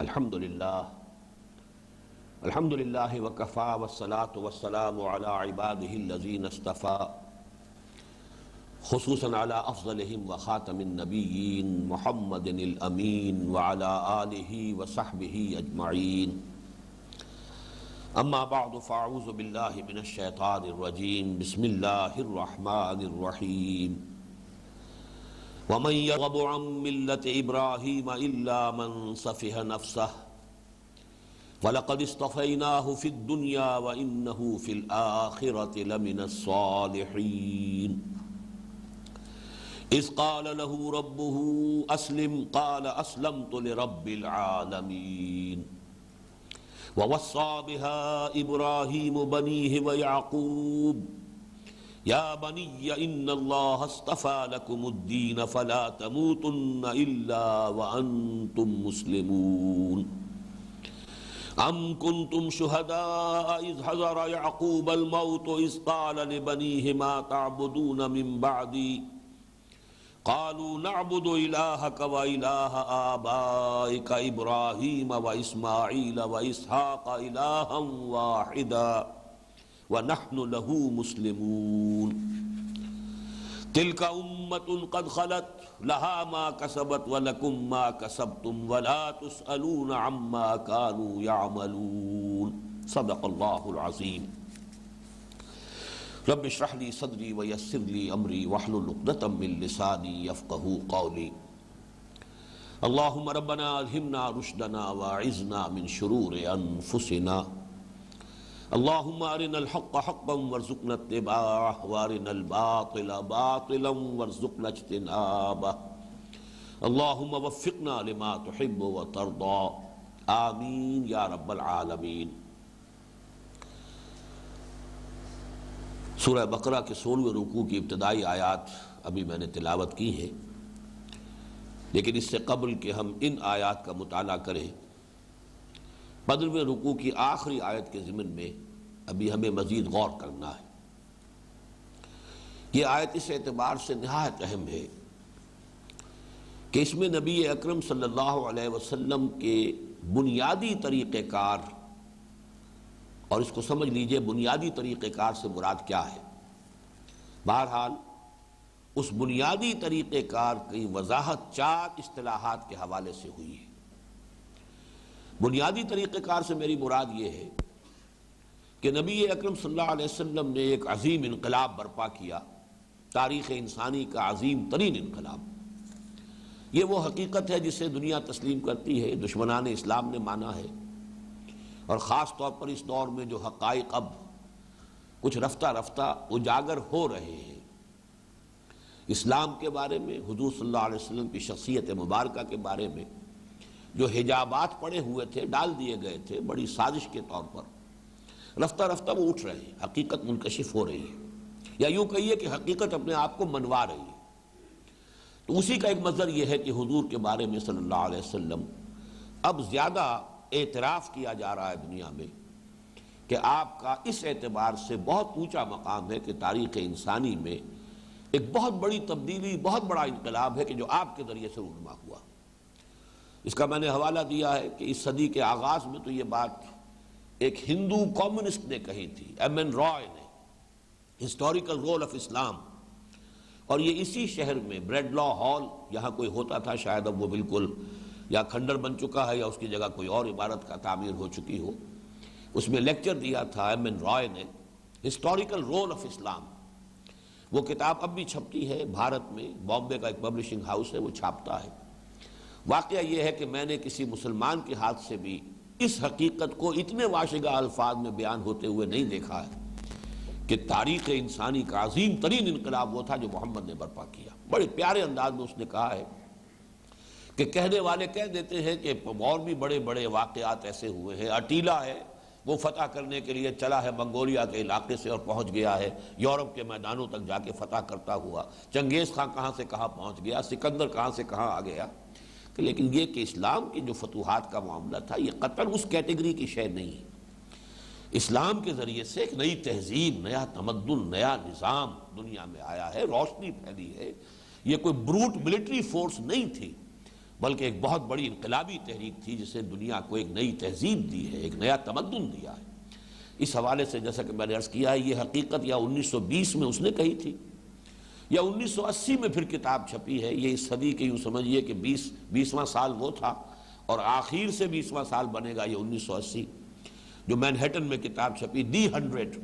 الحمد للہ وکفا والصلاة والسلام علی عباده الذین اصطفى خصوصاً علی افضلہم وخاتم النبیین محمد الامین وعلی آلہ وصحبہ اجمعین اما بعد فاعوذ باللہ من الشیطان الرجیم بسم اللہ الرحمن الرحیم ومن يرغب عن ملة إبراهيم إلا من سفه نفسه وَلَقَدِ اصْطَفَيْنَاهُ فِي الدُّنْيَا وَإِنَّهُ فِي الْآخِرَةِ لَمِنَ الصَّالِحِينَ إِذْ قَالَ لَهُ رَبُّهُ أَسْلِمْ قَالَ أَسْلَمْتُ لِرَبِّ الْعَالَمِينَ وَوَصَّى بِهَا إِبْرَاهِيمُ بَنِيهِ وَيَعْقُوبُ يَا بَنِيَّ إِنَّ اللَّهَ اصْطَفَى لَكُمُ الدِّينَ فَلَا تَمُوتُنَّ إِلَّا وَأَنْتُمْ مُسْلِمُونَ ام کنتم شہداء اذ حضر یعقوب الموت اذ قال لبنیہ ما تعبدون من بعدی قالوا نعبد الہک و الہ آبائک ابراہیم و اسماعیل و اسحاق الہا واحدا ونحن له مسلمون تلک امت قد خلت لها ما کسبت ولکم ما کسبتم ولا تسألون عما كانوا يعملون صدق اللہ العظیم رب اشرح لي صدری ویسر لي امری واحلل عقدۃ من لسانی یفقهوا قولی اللهم ربنا الہمنا رشدنا واعذنا من شرور انفسنا اللهم ارنا الحق حقا وارزقنا اتباعه وارنا الباطل باطلا وارزقنا اجتنابه اللهم وفقنا لما تحب وترضى آمین یا رب العالمین۔ سورہ بقرہ کے 16ویں رکوع کی ابتدائی آیات ابھی میں نے تلاوت کی ہے، لیکن اس سے قبل کہ ہم ان آیات کا مطالعہ کریں، 15ویں رکوع کی آخری آیت کے ضمن میں ابھی ہمیں مزید غور کرنا ہے۔ یہ آیت اس اعتبار سے نہایت اہم ہے کہ اس میں نبی اکرم صلی اللہ علیہ وسلم کے بنیادی طریقہ کار، اور اس کو سمجھ لیجئے بنیادی طریقہ کار سے مراد کیا ہے، بہرحال اس بنیادی طریقہ کار کی وضاحت 4 اصطلاحات کے حوالے سے ہوئی ہے۔ بنیادی طریقہ کار سے میری مراد یہ ہے کہ نبی اکرم صلی اللہ علیہ وسلم نے ایک عظیم انقلاب برپا کیا، تاریخ انسانی کا عظیم ترین انقلاب۔ یہ وہ حقیقت ہے جسے دنیا تسلیم کرتی ہے، دشمنان اسلام نے مانا ہے، اور خاص طور پر اس دور میں جو حقائق اب کچھ رفتہ رفتہ اجاگر ہو رہے ہیں اسلام کے بارے میں، حضور صلی اللہ علیہ وسلم کی شخصیت مبارکہ کے بارے میں جو حجابات پڑے ہوئے تھے، ڈال دیے گئے تھے بڑی سازش کے طور پر، رفتہ رفتہ وہ اٹھ رہے ہیں، حقیقت منکشف ہو رہی ہے، یا یوں کہیے کہ حقیقت اپنے آپ کو منوا رہی ہے۔ تو اسی کا ایک مظہر یہ ہے کہ حضور کے بارے میں صلی اللہ علیہ وسلم اب زیادہ اعتراف کیا جا رہا ہے دنیا میں کہ آپ کا اس اعتبار سے بہت اونچا مقام ہے کہ تاریخ انسانی میں ایک بہت بڑی تبدیلی، بہت بڑا انقلاب ہے کہ جو آپ کے ذریعے سے رونما ہوا۔ اس کا میں نے حوالہ دیا ہے کہ اس صدی کے آغاز میں تو یہ بات ایک ہندو کمیونسٹ نے کہی تھی، ایم این رائے نے، ہسٹوریکل رول آف اسلام، اور یہ اسی شہر میں بریڈ لا ہال یہاں کوئی ہوتا تھا، شاید اب وہ بالکل یا کھنڈر بن چکا ہے یا اس کی جگہ کوئی اور عمارت کا تعمیر ہو چکی ہو، اس میں لیکچر دیا تھا ایم این رائے نے، ہسٹوریکل رول آف اسلام۔ وہ کتاب اب بھی چھپتی ہے بھارت میں، بامبے کا ایک پبلشنگ ہاؤس ہے وہ چھاپتا ہے۔ واقعہ یہ ہے کہ میں نے کسی مسلمان کے ہاتھ سے بھی اس حقیقت کو اتنے واشگہ الفاظ میں بیان ہوتے ہوئے نہیں دیکھا ہے کہ تاریخ انسانی کا عظیم ترین انقلاب وہ تھا جو محمد نے برپا کیا۔ بڑے پیارے انداز میں اس نے کہا ہے کہ کہنے والے کہہ دیتے ہیں کہ اور بھی بڑے بڑے واقعات ایسے ہوئے ہیں، اٹیلا ہے وہ فتح کرنے کے لیے چلا ہے منگولیا کے علاقے سے اور پہنچ گیا ہے یورپ کے میدانوں تک جا کے فتح کرتا ہوا، چنگیز خان کہاں سے کہاں پہنچ گیا، سکندر کہاں سے کہاں آ گیا، لیکن یہ کہ اسلام کی جو فتوحات کا معاملہ تھا یہ قطعاً اس کیٹیگری کی شے نہیں ہے۔ اسلام کے ذریعے سے ایک نئی تہذیب، نیا تمدن، نیا نظام دنیا میں آیا ہے، روشنی پھیلی ہے۔ یہ کوئی بروٹ ملٹری فورس نہیں تھی، بلکہ ایک بہت بڑی انقلابی تحریک تھی جسے دنیا کو ایک نئی تہذیب دی ہے، ایک نیا تمدن دیا ہے۔ اس حوالے سے جیسا کہ میں نے عرض کیا ہے، یہ حقیقت یا 1920 میں اس نے کہی تھی یا 1980 میں پھر کتاب چھپی ہے، یہ اس صدی کے یوں سمجھیے کہ 20واں سال وہ تھا اور آخر سے 20واں سال بنے گا یہ 1980، جو مینہٹن میں کتاب چھپی دی 100،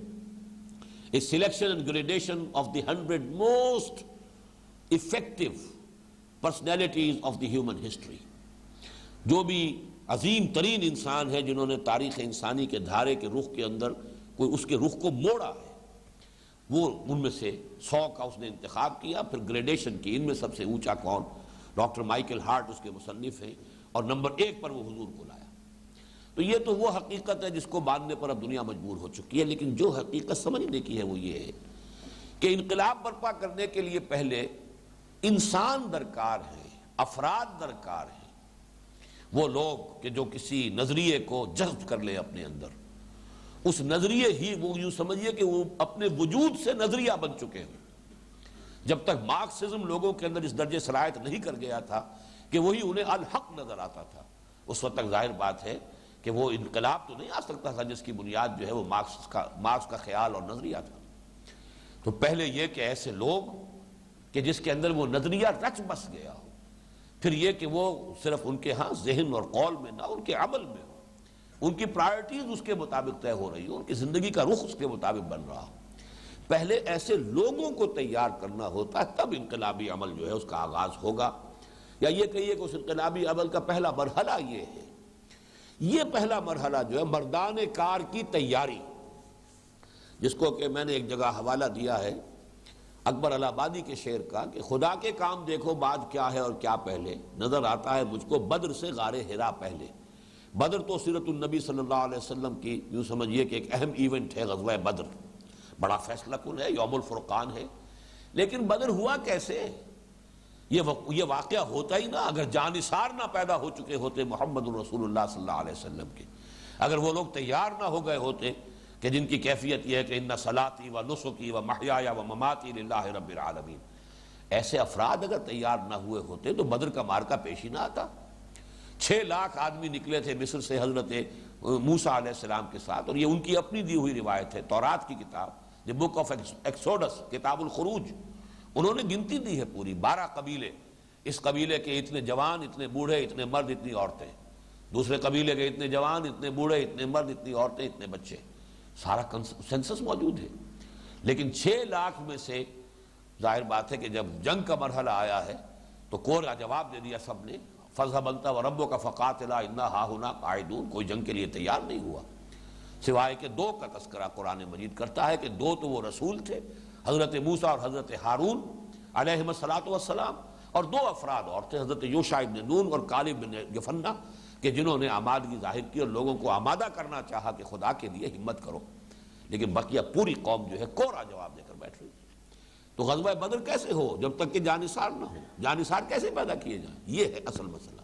a selection and gradation of the 100 most effective personalities of the human history۔ جو بھی عظیم ترین انسان ہے جنہوں نے تاریخ انسانی کے دھارے کے رخ کے اندر کوئی اس کے رخ کو موڑا ہے، وہ ان میں سے 100 کا اس نے انتخاب کیا، پھر گریڈیشن کی، ان میں سب سے اونچا کون؟ ڈاکٹر مائیکل ہارٹ اس کے مصنف ہیں، اور نمبر 1 پر وہ حضور کو لایا۔ تو یہ تو وہ حقیقت ہے جس کو ماننے پر اب دنیا مجبور ہو چکی ہے، لیکن جو حقیقت سمجھنے کی ہے وہ یہ ہے کہ انقلاب برپا کرنے کے لیے پہلے انسان درکار ہے، افراد درکار ہیں، وہ لوگ کہ جو کسی نظریے کو جذب کر لے اپنے اندر، اس نظریے ہی وہ یوں سمجھیے کہ وہ اپنے وجود سے نظریہ بن چکے ہیں۔ جب تک مارکسزم لوگوں کے اندر اس درجے صلاحیت نہیں کر گیا تھا کہ وہی انہیں الحق نظر آتا تھا، اس وقت تک ظاہر بات ہے کہ وہ انقلاب تو نہیں آ سکتا تھا جس کی بنیاد جو ہے وہ مارکس کا خیال اور نظریہ تھا۔ تو پہلے یہ کہ ایسے لوگ کہ جس کے اندر وہ نظریہ رچ بس گیا ہو، پھر یہ کہ وہ صرف ان کے ہاں ذہن اور قول میں نہ، ان کے عمل میں ہو، ان کی پرائرٹیز اس کے مطابق طے ہو رہی ہو، ان کی زندگی کا رخ اس کے مطابق بن رہا ہو۔ پہلے ایسے لوگوں کو تیار کرنا ہوتا ہے، تب انقلابی عمل جو ہے اس کا آغاز ہوگا، یا یہ کہیے کہ اس انقلابی عمل کا پہلا مرحلہ یہ ہے۔ یہ پہلا مرحلہ جو ہے مردان کار کی تیاری، جس کو کہ میں نے ایک جگہ حوالہ دیا ہے اکبر الہ آبادی کے شعر کا کہ خدا کے کام دیکھو بعد کیا ہے اور کیا پہلے، نظر آتا ہے مجھ کو بدر سے غار حرا پہلے۔ بدر تو سیرت النبی صلی اللہ علیہ وسلم کی یوں سمجھیے کہ ایک اہم ایونٹ ہے، غزوہ بدر بڑا فیصلہ کن ہے، یوم الفرقان ہے، لیکن بدر ہوا کیسے؟ یہ واقعہ ہوتا ہی نہ اگر جانثار نہ پیدا ہو چکے ہوتے محمد رسول اللہ صلی اللہ علیہ وسلم کے، اگر وہ لوگ تیار نہ ہو گئے ہوتے کہ جن کی کیفیت یہ ہے کہ ان صلاتی و نسکی و محیایا و مماتی للہ رب العالمین، ایسے افراد اگر تیار نہ ہوئے ہوتے تو بدر کا مارکہ پیش ہی نہ آتا۔ 6 لاکھ آدمی نکلے تھے مصر سے حضرت موسیٰ علیہ السلام کے ساتھ، اور یہ ان کی اپنی دی ہوئی روایت ہے، تورات کی کتاب دی بک آف ایکسوڈس، کتاب الخروج، انہوں نے گنتی دی ہے پوری 12 قبیلے، اس قبیلے کے اتنے جوان، اتنے بوڑھے، اتنے مرد، اتنی عورتیں، دوسرے قبیلے کے اتنے جوان، اتنے بوڑھے، اتنے مرد، اتنی عورتیں، اتنے بچے، سارا سینسس موجود ہے۔ لیکن 6 لاکھ میں سے ظاہر بات ہے کہ جب جنگ کا مرحلہ آیا ہے تو کورا جواب دے دیا سب نے، فَاذْهَبْ أَنْتَ وَرَبُّكَ فَقَاتِلَا إِنَّا هَاهُنَا قَاعِدُونَ، کوئی جنگ کے لیے تیار نہیں ہوا، سوائے کہ 2 کا تذکرہ قرآن مجید کرتا ہے کہ 2 تو وہ رسول تھے، حضرت موسیٰ اور حضرت ہارون علیہم السلام، اور 2 افراد اور تھے، حضرت یوشع بن نون اور کالب بن یفنہ، کہ جنہوں نے آمادگی ظاہر کی اور لوگوں کو آمادہ کرنا چاہا کہ خدا کے لیے ہمت کرو، لیکن بقیہ پوری قوم جو ہے کورا جواب دے کر بیٹھ رہی۔ تو غزوہ بدر کیسے ہو جب تک کہ جانثار نہ ہو؟ جانثار کیسے پیدا کیے جائیں؟ یہ ہے اصل مسئلہ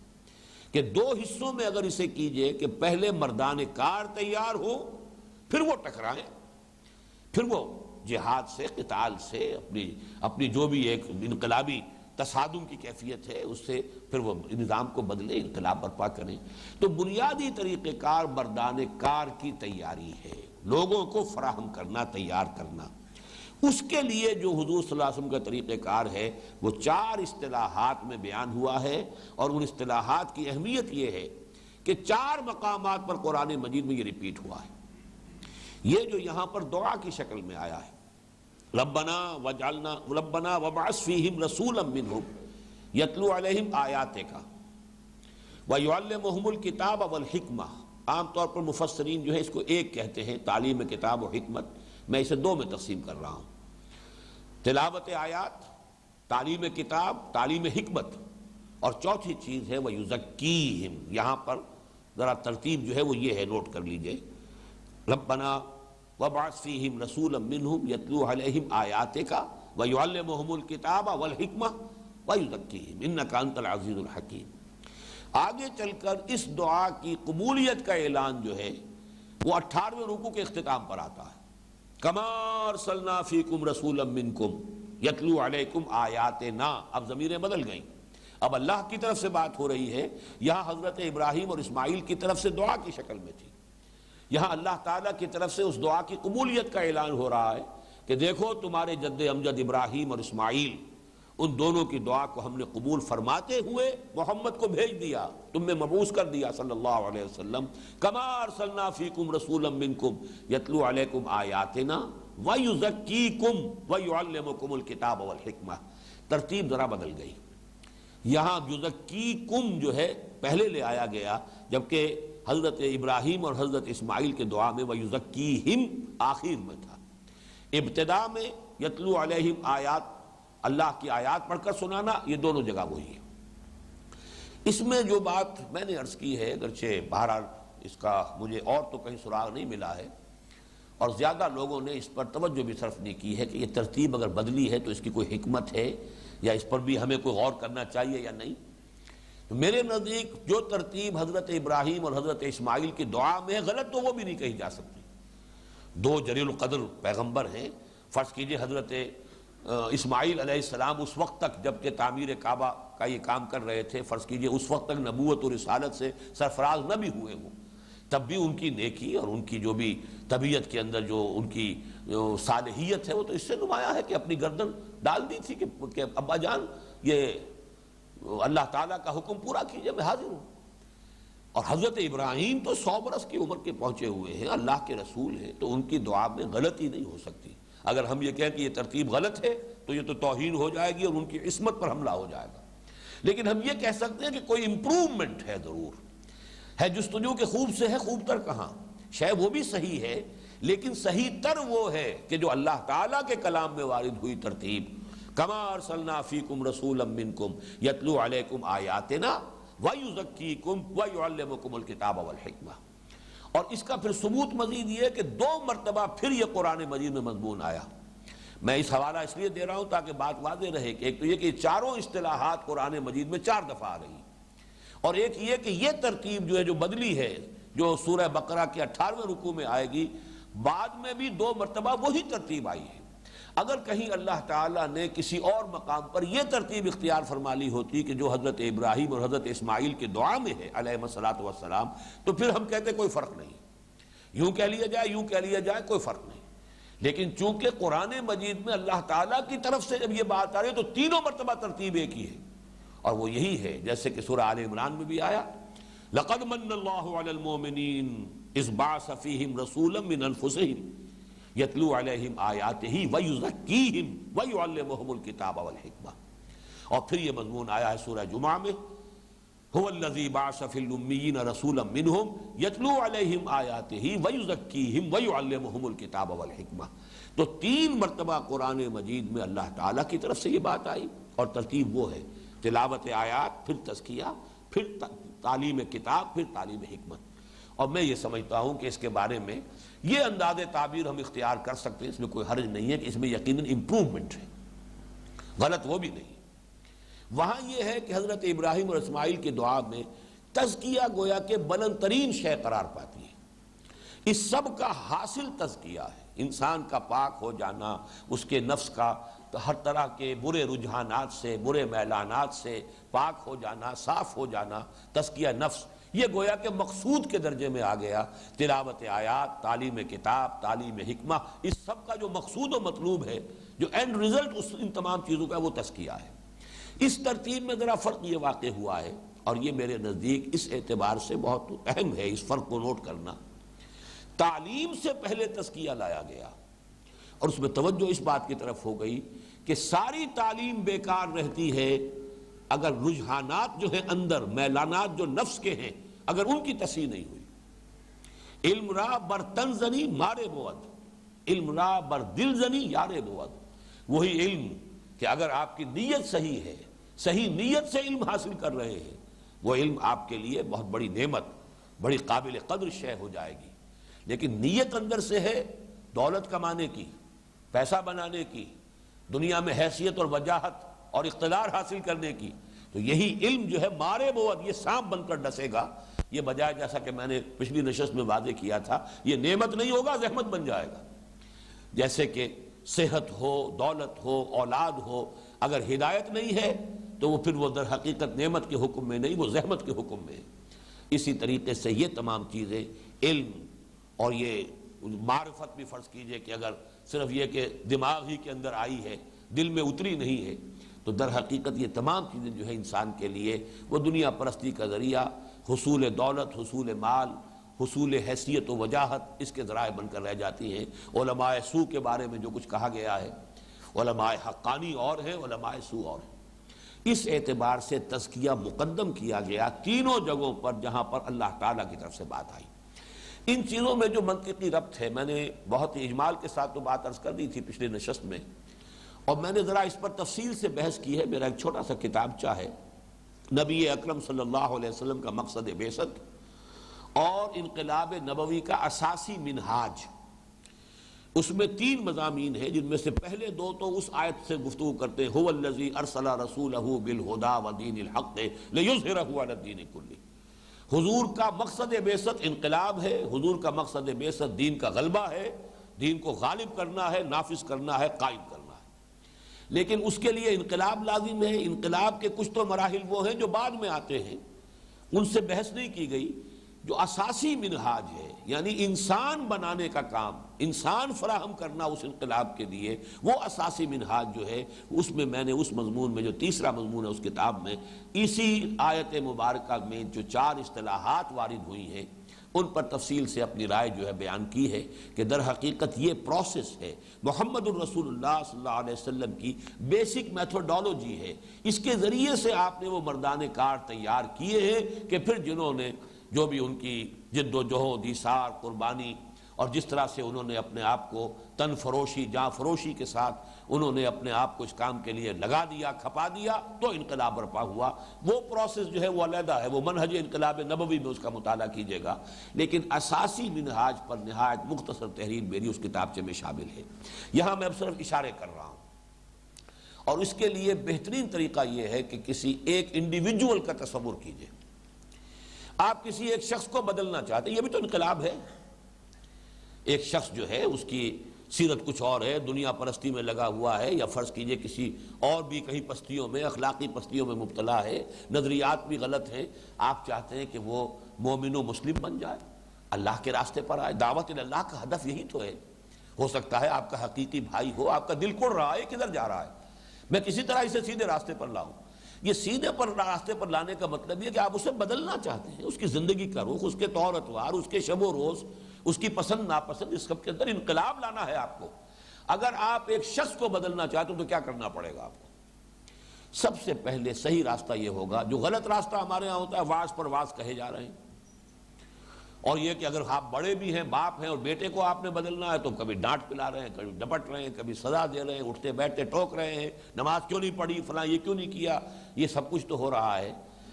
کہ 2 حصوں میں اگر اسے کیجئے کہ پہلے مردان کار تیار ہو، پھر وہ ٹکرائیں، پھر وہ جہاد سے، قتال سے، اپنی جو بھی ایک انقلابی تصادم کی کیفیت ہے اس سے پھر وہ نظام کو بدلے، انقلاب برپا کریں۔ تو بنیادی طریقہ کار مردان کار کی تیاری ہے، لوگوں کو فراہم کرنا، تیار کرنا۔ اس کے لیے جو حضور صلی اللہ علیہ وسلم کا طریقہ کار ہے وہ 4 اصطلاحات میں بیان ہوا ہے، اور ان اصطلاحات کی اہمیت یہ ہے کہ 4 مقامات پر قرآن مجید میں یہ ریپیٹ ہوا ہے۔ یہ جو یہاں پر دعا کی شکل میں آیا ہے، ربنا وابعث فیہم رسولا منہم یتلو علیہم آیاتک ویعلمہم الکتاب والحکمہ، عام طور پر مفسرین جو ہے اس کو ایک کہتے ہیں، تعلیم کتاب و حکمت، میں اسے 2 میں تقسیم کر رہا ہوں، تلاوت آیات، تعلیم کتاب، تعلیم حکمت، اور چوتھی چیز ہے وَيُزَكِّيهِمْ، یہاں پر ذرا ترتیب جو ہے وہ یہ ہے، نوٹ کر لیجئے، ربنا وابعث فیہم رسولا منہم یتلو علیہم آیاتک ویعلمہم الکتاب والحکمہ ویزکیہم انک انت العزیز الحکیم۔ آگے چل کر اس دعا کی قبولیت کا اعلان جو ہے وہ 18ویں رکوع کے اختتام پر آتا ہے، کما ارسلنا فیکم رسولا منکم یتلو علیکم آیاتنا، اب ضمیریں بدل گئیں، اب اللہ کی طرف سے بات ہو رہی ہے، یہاں حضرت ابراہیم اور اسماعیل کی طرف سے دعا کی شکل میں تھی، یہاں اللہ تعالیٰ کی طرف سے اس دعا کی قبولیت کا اعلان ہو رہا ہے کہ دیکھو تمہارے جد امجد ابراہیم اور اسماعیل، ان دونوں کی دعا کو ہم نے قبول فرماتے ہوئے محمد کو بھیج دیا، تم میں مبعوث کر دیا صلی اللہ علیہ وسلم، کما ارسلنا فیکم رسولا منکم یتلو علیکم آیاتنا ویزکیکم ویعلمکم الکتاب والحکمہ۔ ترتیب ذرا بدل گئی، یہاں یزکیکم جو ہے پہلے لے آیا گیا، جبکہ حضرت ابراہیم اور حضرت اسماعیل کے دعا میں ویزکیہم آخر میں تھا، ابتدا میں یتلو علیہم آیات، اللہ کی آیات پڑھ کر سنانا، یہ دونوں جگہ وہی ہے۔ اس میں جو بات میں نے عرض کی ہے، اگرچہ بہرحال اس کا مجھے اور تو کہیں سراغ نہیں ملا ہے، اور زیادہ لوگوں نے اس پر توجہ بھی صرف نہیں کی ہے کہ یہ ترتیب اگر بدلی ہے تو اس کی کوئی حکمت ہے یا اس پر بھی ہمیں کوئی غور کرنا چاہیے یا نہیں۔ تو میرے نزدیک جو ترتیب حضرت ابراہیم اور حضرت اسماعیل کی دعا میں ہے غلط تو وہ بھی نہیں کہی جا سکتی۔ دو جلیل القدر پیغمبر ہیں، فرض کیجئے حضرت اسماعیل علیہ السلام اس وقت تک جب کہ تعمیر کعبہ کا یہ کام کر رہے تھے، فرض کیجئے اس وقت تک نبوت اور رسالت سے سرفراز نہ بھی ہوئے ہوں، تب بھی ان کی نیکی اور ان کی جو بھی طبیعت کے اندر جو ان کی جو صالحیت ہے وہ تو اس سے نمایاں ہے کہ اپنی گردن ڈال دی تھی کہ ابا جان یہ اللہ تعالیٰ کا حکم پورا کیجئے، میں حاضر ہوں۔ اور حضرت ابراہیم تو 100 برس کی عمر کے پہنچے ہوئے ہیں، اللہ کے رسول ہیں، تو ان کی دعا میں غلطی نہیں ہو سکتی۔ اگر ہم یہ کہیں کہ یہ ترتیب غلط ہے تو یہ تو توہین ہو جائے گی اور ان کی عصمت پر حملہ ہو جائے گا۔ لیکن ہم یہ کہہ سکتے ہیں کہ کوئی امپروومنٹ ہے، ضرور ہے، جستجو کے خوب سے ہے خوب تر کہاں، شاید وہ بھی صحیح ہے، لیکن صحیح تر وہ ہے کہ جو اللہ تعالیٰ کے کلام میں وارد ہوئی ترتیب، کما ارسلنا فیکم رسولا منکم یتلو علیکم آیاتنا ویزکیکم ویعلمکم الکتاب والحکمہ۔ اور اس کا پھر ثبوت مزید یہ ہے کہ 2 مرتبہ پھر یہ قرآن مجید میں مضمون آیا۔ میں اس حوالہ اس لیے دے رہا ہوں تاکہ بات واضح رہے کہ ایک تو یہ کہ چاروں اصطلاحات قرآن مجید میں 4 دفعہ آ رہی، اور ایک یہ کہ یہ ترتیب جو ہے جو بدلی ہے، جو سورہ بقرہ کے 18ویں رکوع میں آئے گی، بعد میں بھی 2 مرتبہ وہی ترتیب آئی ہے۔ اگر کہیں اللہ تعالیٰ نے کسی اور مقام پر یہ ترتیب اختیار فرما لی ہوتی کہ جو حضرت ابراہیم اور حضرت اسماعیل کے دعا میں ہے علیہ الصلاۃ والسلام، تو پھر ہم کہتے کوئی فرق نہیں، یوں کہہ لیا جائے یوں کہہ لیا جائے کوئی فرق نہیں۔ لیکن چونکہ قرآن مجید میں اللہ تعالیٰ کی طرف سے جب یہ بات آ رہی ہے تو تینوں مرتبہ ترتیب ایک ہی ہے، اور وہ یہی ہے جیسے کہ سورہ آل عمران میں بھی آیا، لَقَدْ مَنَّ اللَّهُ عَلَى الْمُؤْمِنِينَ إِذْ بَعَثَ فِيهِمْ رَسُولًا مِّنْ أَنفُسِهِمْ یتلو علیہم آیاتہ ویزکیہم ویعلمہم الکتاب والحکمہ۔ اور پھر یہ مضمون آیا ہے سورہ جمعہ میں، هو الذی بعث فی الامیین رسولا منہم یتلو علیہم آیاتہ ویزکیہم ویعلمہم الکتاب والحکمہ۔ تو 3 مرتبہ قرآن مجید میں اللہ تعالیٰ کی طرف سے یہ بات آئی، اور ترتیب وہ ہے تلاوت آیات، پھر تزکیہ، پھر تعلیم کتاب، پھر تعلیم حکمت۔ اور میں یہ سمجھتا ہوں کہ اس کے بارے میں یہ انداز تعبیر ہم اختیار کر سکتے ہیں، اس میں کوئی حرج نہیں ہے کہ اس میں یقیناً امپروومنٹ ہے، غلط وہ بھی نہیں۔ وہاں یہ ہے کہ حضرت ابراہیم اور اسماعیل کی دعا میں تزکیہ گویا کہ بلند ترین شے قرار پاتی ہے، اس سب کا حاصل تزکیہ ہے، انسان کا پاک ہو جانا، اس کے نفس کا ہر طرح کے برے رجحانات سے، برے میلانات سے پاک ہو جانا، صاف ہو جانا، تزکیہ نفس، یہ گویا کہ مقصود کے درجے میں آ گیا۔ تلاوت آیات، تعلیم کتاب، تعلیم حکمہ، اس سب کا جو مقصود و مطلوب ہے، جو اینڈ رزلٹ ان تمام چیزوں کا وہ تزکیہ ہے۔ اس ترتیب میں ذرا فرق یہ واقع ہوا ہے، اور یہ میرے نزدیک اس اعتبار سے بہت اہم ہے اس فرق کو نوٹ کرنا، تعلیم سے پہلے تزکیہ لایا گیا، اور اس میں توجہ اس بات کی طرف ہو گئی کہ ساری تعلیم بیکار رہتی ہے اگر رجحانات جو ہیں اندر، میلانات جو نفس کے ہیں، اگر ان کی تصحیح نہیں ہوئی۔ علم را بر تن زنی مارے بود، علم را بر دل زنی یارے بود۔ وہی علم کہ اگر آپ کی نیت صحیح ہے، صحیح نیت سے علم حاصل کر رہے ہیں، وہ علم آپ کے لیے بہت بڑی نعمت، بڑی قابل قدر شے ہو جائے گی۔ لیکن نیت اندر سے ہے دولت کمانے کی، پیسہ بنانے کی، دنیا میں حیثیت اور وجاہت اور اقتدار حاصل کرنے کی، تو یہی علم جو ہے مارے بود، یہ سانپ بن کر ڈسے گا، یہ بجائے جیسا کہ میں نے پچھلی نشست میں واضح کیا تھا، یہ نعمت نہیں ہوگا، زحمت بن جائے گا۔ جیسے کہ صحت ہو، دولت ہو، اولاد ہو، اگر ہدایت نہیں ہے تو وہ پھر وہ در حقیقت نعمت کے حکم میں نہیں، وہ زحمت کے حکم میں ہے۔ اسی طریقے سے یہ تمام چیزیں، علم اور یہ معرفت بھی فرض کیجئے کہ اگر صرف یہ کہ دماغ ہی کے اندر آئی ہے، دل میں اتری نہیں ہے، تو در حقیقت یہ تمام چیزیں جو ہے انسان کے لیے وہ دنیا پرستی کا ذریعہ، حصول دولت، حصول مال، حصول حیثیت و وجاہت، اس کے ذرائع بن کر رہ جاتی ہیں۔ علماء سو کے بارے میں جو کچھ کہا گیا ہے، علماء حقانی اور ہیں، علماء سو اور ہیں۔ اس اعتبار سے تزکیہ مقدم کیا گیا تینوں جگہوں پر جہاں پر اللہ تعالیٰ کی طرف سے بات آئی۔ ان چیزوں میں جو منطقی ربط ہے، میں نے بہت ہی اجمال کے ساتھ تو بات عرض کر دی تھی پچھلے نشست میں، اور میں نے ذرا اس پر تفصیل سے بحث کی ہے۔ میرا ایک چھوٹا سا کتابچہ ہے، نبی اکرم صلی اللہ علیہ وسلم کا مقصد بعثت اور انقلاب نبوی کا اساسی منہاج۔ اس میں 3 مضامین ہیں، جن میں سے پہلے 2 تو اس آیت سے گفتگو کرتے ہیں، هو الذی ارسل رسولہ بالہدی ودین الحق لیظہرہ علی الدین کلہ۔ حضور کا مقصد بعثت انقلاب ہے، حضور کا مقصد بعثت دین کا غلبہ ہے، دین کو غالب کرنا ہے، نافذ کرنا ہے، قائم کرنا ہے۔ لیکن اس کے لیے انقلاب لازم ہے۔ انقلاب کے کچھ تو مراحل وہ ہیں جو بعد میں آتے ہیں، ان سے بحث نہیں کی گئی۔ جو اساسی منہاج ہے، یعنی انسان بنانے کا کام، انسان فراہم کرنا اس انقلاب کے لیے، وہ اساسی منہاج جو ہے، اس میں میں نے اس مضمون میں جو تیسرا مضمون ہے اس کتاب میں، اسی آیت مبارکہ میں جو 4 اصطلاحات وارد ہوئی ہیں، ان پر تفصیل سے اپنی رائے جو ہے بیان کی ہے کہ در حقیقت یہ پروسیس ہے، محمد الرسول اللہ صلی اللہ علیہ وسلم کی بیسک میتھوڈالوجی ہے۔ اس کے ذریعے سے آپ نے وہ مردان کار تیار کیے ہیں کہ پھر جنہوں نے جو بھی ان کی جد و جہد، ایثار، قربانی، اور جس طرح سے انہوں نے اپنے آپ کو تن فروشی، جاں فروشی کے ساتھ انہوں نے اپنے آپ کو اس کام کے لیے لگا دیا، کھپا دیا، تو انقلاب برپا ہوا۔ وہ پروسیس جو ہے وہ علیحدہ ہے، وہ منہج انقلاب نبوی میں اس کا مطالعہ کیجیے گا، لیکن اساسی منہاج پر نہایت مختصر تحریر میری اس کتابچے میں شامل ہے۔ یہاں میں اب صرف اشارے کر رہا ہوں، اور اس کے لیے بہترین طریقہ یہ ہے کہ کسی ایک انڈیویجول کا تصور کیجیے۔ آپ کسی ایک شخص کو بدلنا چاہتے ہیں، یہ بھی تو انقلاب ہے۔ ایک شخص جو ہے اس کی سیرت کچھ اور ہے، دنیا پرستی میں لگا ہوا ہے، یا فرض کیجئے کسی اور بھی کہیں پستیوں میں، اخلاقی پستیوں میں مبتلا ہے، نظریات بھی غلط ہیں، آپ چاہتے ہیں کہ وہ مومن و مسلم بن جائے، اللہ کے راستے پر آئے۔ دعوت اللہ کا ہدف یہی تو ہے۔ ہو سکتا ہے آپ کا حقیقی بھائی ہو، آپ کا دل کڑ رہا ہے کدھر جا رہا ہے، میں کسی طرح اسے سیدھے راستے پر لاؤں۔ یہ سیدھے پر راستے پر لانے کا مطلب یہ کہ آپ اسے بدلنا چاہتے ہیں، اس کی زندگی کا رخ، اس کے طور اتوار، اس کے شب و روز، اس کی پسند ناپسند، اس سب کے اندر انقلاب لانا ہے آپ کو۔ اگر آپ ایک شخص کو بدلنا چاہتے ہو تو کیا کرنا پڑے گا آپ کو؟ سب سے پہلے صحیح راستہ یہ ہوگا، جو غلط راستہ ہمارے ہاں ہوتا ہے، واعظ پر واعظ کہے جا رہے ہیں، اور یہ کہ اگر آپ بڑے بھی ہیں، باپ ہیں، اور بیٹے کو آپ نے بدلنا ہے تو کبھی ڈانٹ پلا رہے ہیں، کبھی ڈپٹ رہے ہیں، کبھی سزا دے رہے ہیں، اٹھتے بیٹھتے ٹوک رہے ہیں، نماز کیوں نہیں پڑھی، فلاں یہ کیوں نہیں کیا، یہ سب کچھ تو ہو رہا ہے۔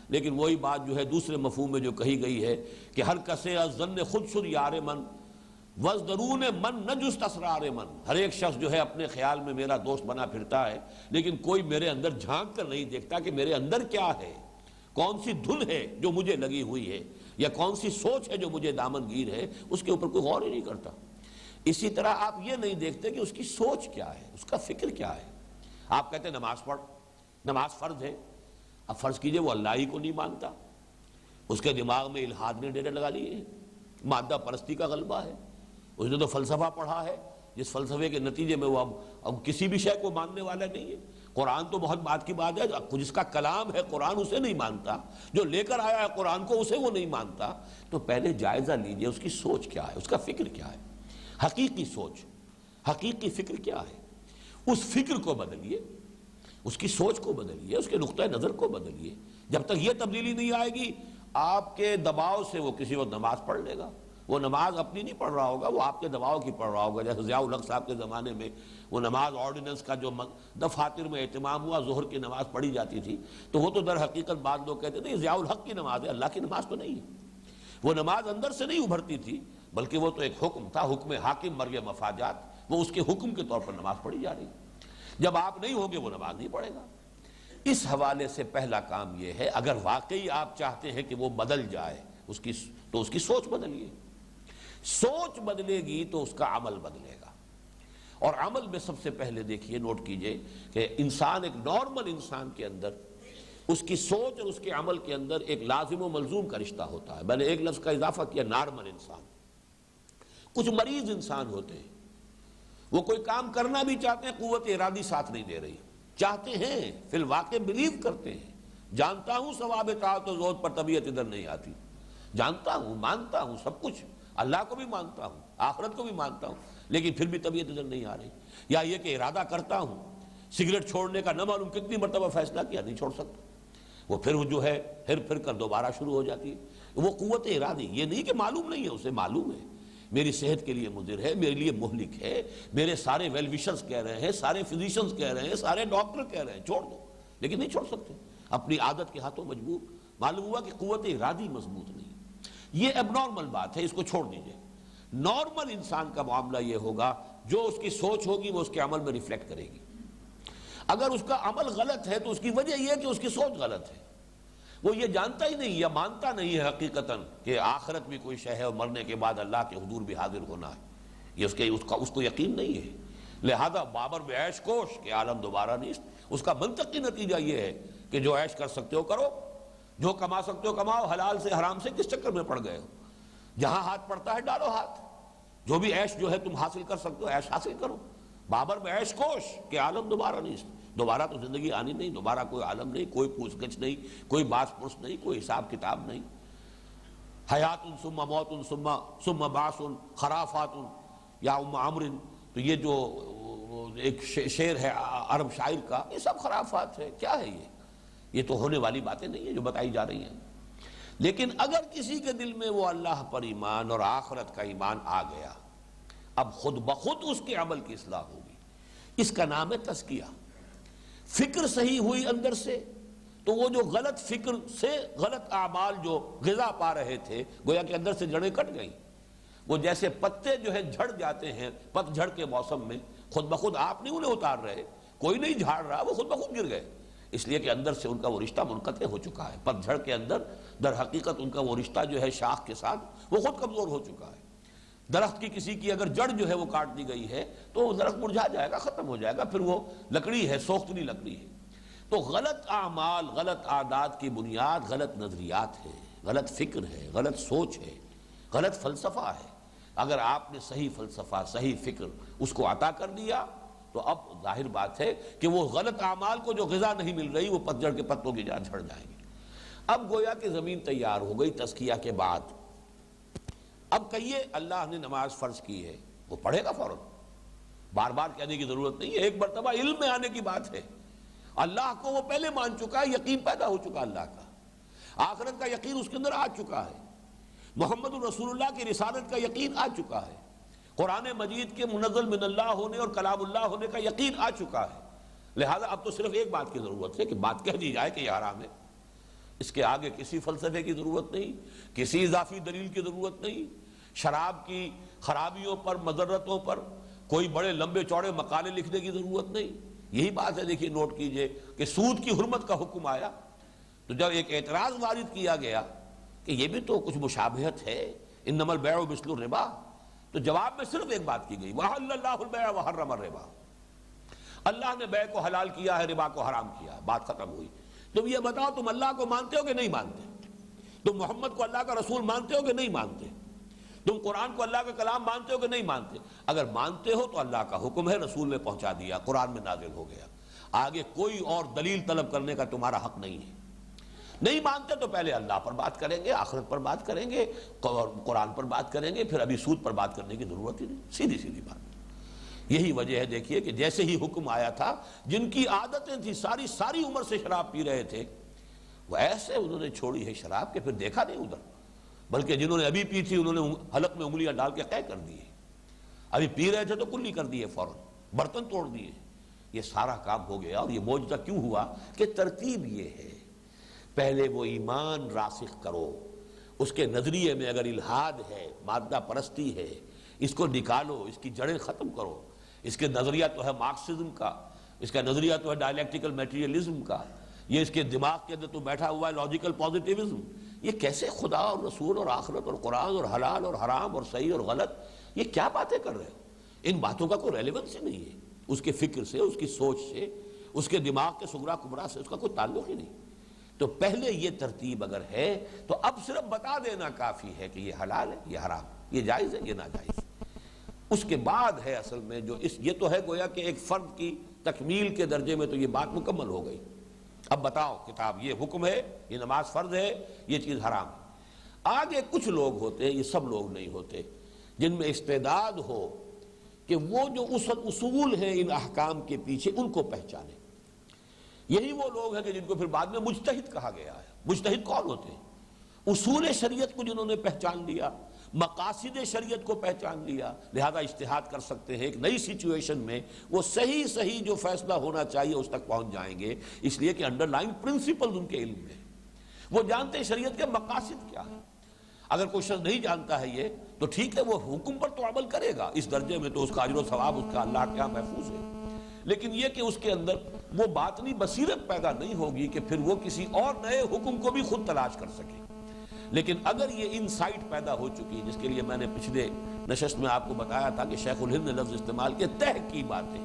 لیکن وہی بات جو ہے دوسرے مفہوم میں جو کہی گئی ہے کہ ہر کسے از ظن خود شد یار من وزدرون من نجست اسرار من، ہر ایک شخص جو ہے اپنے خیال میں میرا دوست بنا پھرتا ہے، لیکن کوئی میرے اندر جھانک کر نہیں دیکھتا کہ میرے اندر کیا ہے، کون سی دھن ہے جو مجھے لگی ہوئی ہے، یا کون سی سوچ ہے جو مجھے دامن گیر ہے، اس کے اوپر کوئی غور ہی نہیں کرتا۔ اسی طرح آپ یہ نہیں دیکھتے کہ اس کی سوچ کیا ہے، اس کا فکر کیا ہے۔ آپ کہتے ہیں نماز پڑھ، نماز فرض ہے، اب فرض کیجئے وہ اللہ ہی کو نہیں مانتا، اس کے دماغ میں الحاد نے ڈیرے لگا لیے ہیں، مادہ پرستی کا غلبہ ہے، اس نے تو فلسفہ پڑھا ہے، جس فلسفے کے نتیجے میں وہ اب کسی بھی شے کو ماننے والا نہیں ہے۔ قرآن تو بہت بات کی بات ہے، جس کا کلام ہے قرآن اسے نہیں مانتا، جو لے کر آیا ہے قرآن کو اسے وہ نہیں مانتا۔ تو پہلے جائزہ لیجئے اس کی سوچ کیا ہے، اس کا فکر کیا ہے، حقیقی سوچ، حقیقی فکر کیا ہے۔ اس فکر کو بدلیے، اس کی سوچ کو بدلیے، اس کے نقطہ نظر کو بدلیے۔ جب تک یہ تبدیلی نہیں آئے گی، آپ کے دباؤ سے وہ کسی وقت نماز پڑھ لے گا، وہ نماز اپنی نہیں پڑھ رہا ہوگا، وہ آپ کے دباؤ کی پڑھ رہا ہوگا۔ جیسے ضیاء الحق صاحب کے زمانے میں وہ نماز آرڈیننس کا جو دفاتر میں اہتمام ہوا، ظہر کی نماز پڑھی جاتی تھی، تو وہ تو در حقیقت بعض لوگ کہتے تھے یہ ضیاء الحق کی نماز ہے، اللہ کی نماز تو نہیں ہے۔ وہ نماز اندر سے نہیں ابھرتی تھی، بلکہ وہ تو ایک حکم تھا، حکم حاکم مرگ مفاجات، وہ اس کے حکم کے طور پر نماز پڑھی جا رہی۔ جب آپ نہیں ہوگے وہ نماز نہیں پڑھے گا۔ اس حوالے سے پہلا کام یہ ہے، اگر واقعی آپ چاہتے ہیں کہ وہ بدل جائے تو اس کی سوچ بدلیے۔ سوچ بدلے گی تو اس کا عمل بدلے گا، اور عمل میں سب سے پہلے دیکھیے، نوٹ کیجئے کہ انسان، ایک نارمل انسان کے اندر اس کی سوچ اور اس کے عمل کے اندر ایک لازم و ملزوم کا رشتہ ہوتا ہے. میں نے ایک لفظ کا اضافہ کیا، نارمل انسان. کچھ مریض انسان ہوتے ہیں، وہ کوئی کام کرنا بھی چاہتے ہیں، قوت ارادی ساتھ نہیں دے رہی. چاہتے ہیں، فی الواقع بلیو کرتے ہیں، جانتا ہوں ثواب طاعت و زہد پر طبیعت ادھر نہیں آتی، جانتا ہوں، مانتا ہوں سب کچھ، اللہ کو بھی مانتا ہوں، آخرت کو بھی مانتا ہوں، لیکن پھر بھی طبیعت ادھر نہیں آ رہی. یا یہ کہ ارادہ کرتا ہوں سگریٹ چھوڑنے کا، نہ معلوم کتنی مرتبہ فیصلہ کیا، نہیں چھوڑ سکتا. وہ پھر جو ہے پھر کر دوبارہ شروع ہو جاتی ہے. وہ قوت ارادی، یہ نہیں کہ معلوم نہیں ہے، اسے معلوم ہے میری صحت کے لیے مضر ہے، میرے لیے مہلک ہے، میرے سارے ویل وشرز کہہ رہے ہیں، سارے فزیشنز کہہ رہے ہیں، سارے ڈاکٹر کہہ رہے ہیں چھوڑ دو، لیکن نہیں چھوڑ سکتے، اپنی عادت کے ہاتھوں مجبور. معلوم ہوا کہ قوت ارادی مضبوط نہیں. یہ اب نارمل بات ہے، اس کو چھوڑ دیجئے. نارمل انسان کا معاملہ یہ ہوگا، جو اس کی سوچ ہوگی وہ اس کے عمل میں ریفلیکٹ کرے گی. اگر اس کا عمل غلط ہے تو اس کی وجہ یہ ہے کہ اس کی سوچ غلط ہے. وہ یہ جانتا ہی نہیں یا مانتا نہیں ہے حقیقتاً کہ آخرت بھی کوئی شے ہے اور مرنے کے بعد اللہ کے حضور بھی حاضر ہونا ہے. یہ اس کو یقین نہیں ہے. لہذا بابر میں عیش کوش کہ عالم دوبارہ نہیں. اس کا منطقی نتیجہ یہ ہے کہ جو عیش کر سکتے ہو کرو، جو کما سکتے ہو کماؤ، حلال سے حرام سے کس چکر میں پڑ گئے ہو. جہاں ہاتھ پڑتا ہے ڈالو ہاتھ. جو بھی عیش جو ہے تم حاصل کر سکتے ہو عیش حاصل کرو. بابر میں عیش کوش کہ عالم دوبارہ نہیں. دوبارہ تو زندگی آنی نہیں، دوبارہ کوئی عالم نہیں، کوئی پوچھ گچھ نہیں، کوئی باس پرس نہیں، کوئی حساب کتاب نہیں. حیات ثم موت ثم بعث خرافات یا ام عمرو. تو یہ جو ایک شعر ہے عرب شاعر کا، یہ سب خرافات ہے. کیا ہے یہ تو ہونے والی باتیں نہیں ہیں جو بتائی جا رہی ہیں. لیکن اگر کسی کے دل میں وہ اللہ پر ایمان اور آخرت کا ایمان آ گیا، اب خود بخود اس کے عمل کی اصلاح ہوگی. اس کا نام ہے تزکیہ. فکر صحیح ہوئی اندر سے تو وہ جو غلط فکر سے غلط اعمال جو غذا پا رہے تھے گویا کہ اندر سے جڑیں کٹ گئیں. وہ جیسے پتے جو ہے جھڑ جاتے ہیں پت جھڑ کے موسم میں، خود بخود آپ نہیں انہیں اتار رہے، کوئی نہیں جھاڑ رہا، وہ خود بخود گر گئے. اس لیے کہ اندر سے ان کا وہ رشتہ منقطع ہو چکا ہے. پت جھڑ کے اندر در حقیقت ان کا وہ رشتہ جو ہے شاخ کے ساتھ وہ خود کمزور ہو چکا ہے. درخت کی کسی کی اگر جڑ جو ہے وہ کاٹ دی گئی ہے تو وہ درخت مرجھا جائے گا، ختم ہو جائے گا، پھر وہ لکڑی ہے، سوختنی لکڑی ہے. تو غلط اعمال، غلط عادات کی بنیاد غلط نظریات ہے، غلط فکر ہے، غلط سوچ ہے، غلط فلسفہ ہے. اگر آپ نے صحیح فلسفہ، صحیح فکر اس کو عطا کر دیا تو اب ظاہر بات ہے کہ وہ غلط اعمال کو جو غذا نہیں مل رہی وہ پتجھڑ کے پتوں کی جان جھڑ جائیں گے. اب گویا کہ زمین تیار ہو گئی تزکیہ کے بعد. اب کہیے اللہ نے نماز فرض کی ہے، وہ پڑھے گا فوراً، بار بار کہنے کی ضرورت نہیں ہے. ایک مرتبہ علم میں آنے کی بات ہے. اللہ کو وہ پہلے مان چکا ہے، یقین پیدا ہو چکا اللہ کا، آخرت کا یقین اس کے اندر آ چکا ہے، محمد رسول اللہ کی رسالت کا یقین آ چکا ہے، قرآن مجید کے منزل من اللہ ہونے اور کلام اللہ ہونے کا یقین آ چکا ہے. لہذا اب تو صرف ایک بات کی ضرورت ہے کہ بات کہہ دی جائے کہ یہ حرام ہے. اس کے آگے کسی فلسفے کی ضرورت نہیں، کسی اضافی دلیل کی ضرورت نہیں. شراب کی خرابیوں پر، مضرتوں پر کوئی بڑے لمبے چوڑے مقالے لکھنے کی ضرورت نہیں. یہی بات ہے. دیکھیے نوٹ کیجئے کہ سود کی حرمت کا حکم آیا تو جب ایک اعتراض وارد کیا گیا کہ یہ بھی تو کچھ مشابہت ہے، انما البیع مثل الربا، تو جواب میں صرف ایک بات کی گئی، وَأَحَلَّ اللَّهُ الْبَيْعَ وَحَرَّمَ الرِّبَا. اللہ نے بیع کو حلال کیا ہے، ربا کو حرام کیا ہے، بات ختم ہوئی. تم یہ بتاؤ تم اللہ کو مانتے ہو کہ نہیں مانتے؟ تم محمد کو اللہ کا رسول مانتے ہو کہ نہیں مانتے؟ تم قرآن کو اللہ کا کلام مانتے ہو کہ نہیں مانتے؟ اگر مانتے ہو تو اللہ کا حکم ہے، رسول نے پہنچا دیا، قرآن میں نازل ہو گیا. آگے کوئی اور دلیل طلب کرنے کا تمہارا حق نہیں ہے. نہیں مانتے تو پہلے اللہ پر بات کریں گے، آخرت پر بات کریں گے، قرآن پر بات کریں گے، پھر ابھی سود پر بات کرنے کی ضرورت ہی نہیں. سیدھی سیدھی بات. یہی وجہ ہے دیکھیے کہ جیسے ہی حکم آیا تھا، جن کی عادتیں تھیں ساری عمر سے شراب پی رہے تھے، وہ ایسے انہوں نے چھوڑی ہے شراب کہ پھر دیکھا نہیں ادھر، بلکہ جنہوں نے ابھی پی تھی انہوں نے حلق میں انگلیاں ڈال کے قے کر دیے. ابھی پی رہے تھے تو کلی کر دیے، فوراً برتن توڑ دیے. یہ سارا کام ہو گیا. اور یہ معجزہ کیوں ہوا؟ کہ ترتیب یہ ہے، پہلے وہ ایمان راسخ کرو، اس کے نظریے میں اگر الحاد ہے، مادہ پرستی ہے، اس کو نکالو، اس کی جڑیں ختم کرو. اس کے نظریہ تو ہے مارکسزم کا، اس کا نظریہ تو ہے ڈائلیکٹیکل میٹیریلزم کا، یہ اس کے دماغ کے اندر تو بیٹھا ہوا ہے لاجیکل پازیٹیوزم. یہ کیسے خدا اور رسول اور آخرت اور قرآن اور حلال اور حرام اور صحیح اور غلط، یہ کیا باتیں کر رہے ہو؟ ان باتوں کا کوئی ریلیونس ہی نہیں ہے. اس کے فکر سے، اس کی سوچ سے، اس کے دماغ کے سغرا کبرا سے اس کا کوئی تعلق ہی نہیں. تو پہلے یہ ترتیب اگر ہے تو اب صرف بتا دینا کافی ہے کہ یہ حلال ہے، یہ حرام، یہ جائز ہے، یہ ناجائز ہے۔ اس کے بعد ہے اصل میں جو یہ تو ہے گویا کہ ایک فرد کی تکمیل کے درجے میں تو یہ بات مکمل ہو گئی۔ اب بتاؤ کتاب، یہ حکم ہے، یہ نماز فرض ہے، یہ چیز حرام ہے۔ آگے کچھ لوگ ہوتے ہیں، یہ سب لوگ نہیں ہوتے، جن میں استعداد ہو کہ وہ جو اصول ہیں ان احکام کے پیچھے ان کو پہچانے۔ یہی وہ لوگ ہیں کہ جن کو پھر بعد میں مجتہد کہا گیا ہے۔ مجتہد کون ہوتے ہیں؟ اصول شریعت کو جنہوں نے پہچان لیا، مقاصد شریعت کو پہچان لیا، لہذا اجتہاد کر سکتے ہیں۔ ایک نئی سچویشن میں وہ صحیح جو فیصلہ ہونا چاہیے اس تک پہنچ جائیں گے، اس لیے کہ انڈر لائن پرنسپل ان کے علم میں وہ جانتے ہیں شریعت کے مقاصد کیا ہے۔ اگر کوئی شخص نہیں جانتا ہے یہ تو ٹھیک ہے، وہ حکم پر تو عمل کرے گا، اس درجے میں تو اس کا اجر و ثواب اس کا اللہ کے یہاں محفوظ ہے، لیکن یہ کہ اس کے اندر وہ باطنی بصیرت پیدا نہیں ہوگی کہ پھر وہ کسی اور نئے حکم کو بھی خود تلاش کر سکے۔ لیکن اگر یہ انسائٹ پیدا ہو چکی ہے، جس کے لیے میں نے پچھلے نشست میں آپ کو بتایا تھا کہ شیخ الہند نے لفظ استعمال کیا، تہ کی باتیں،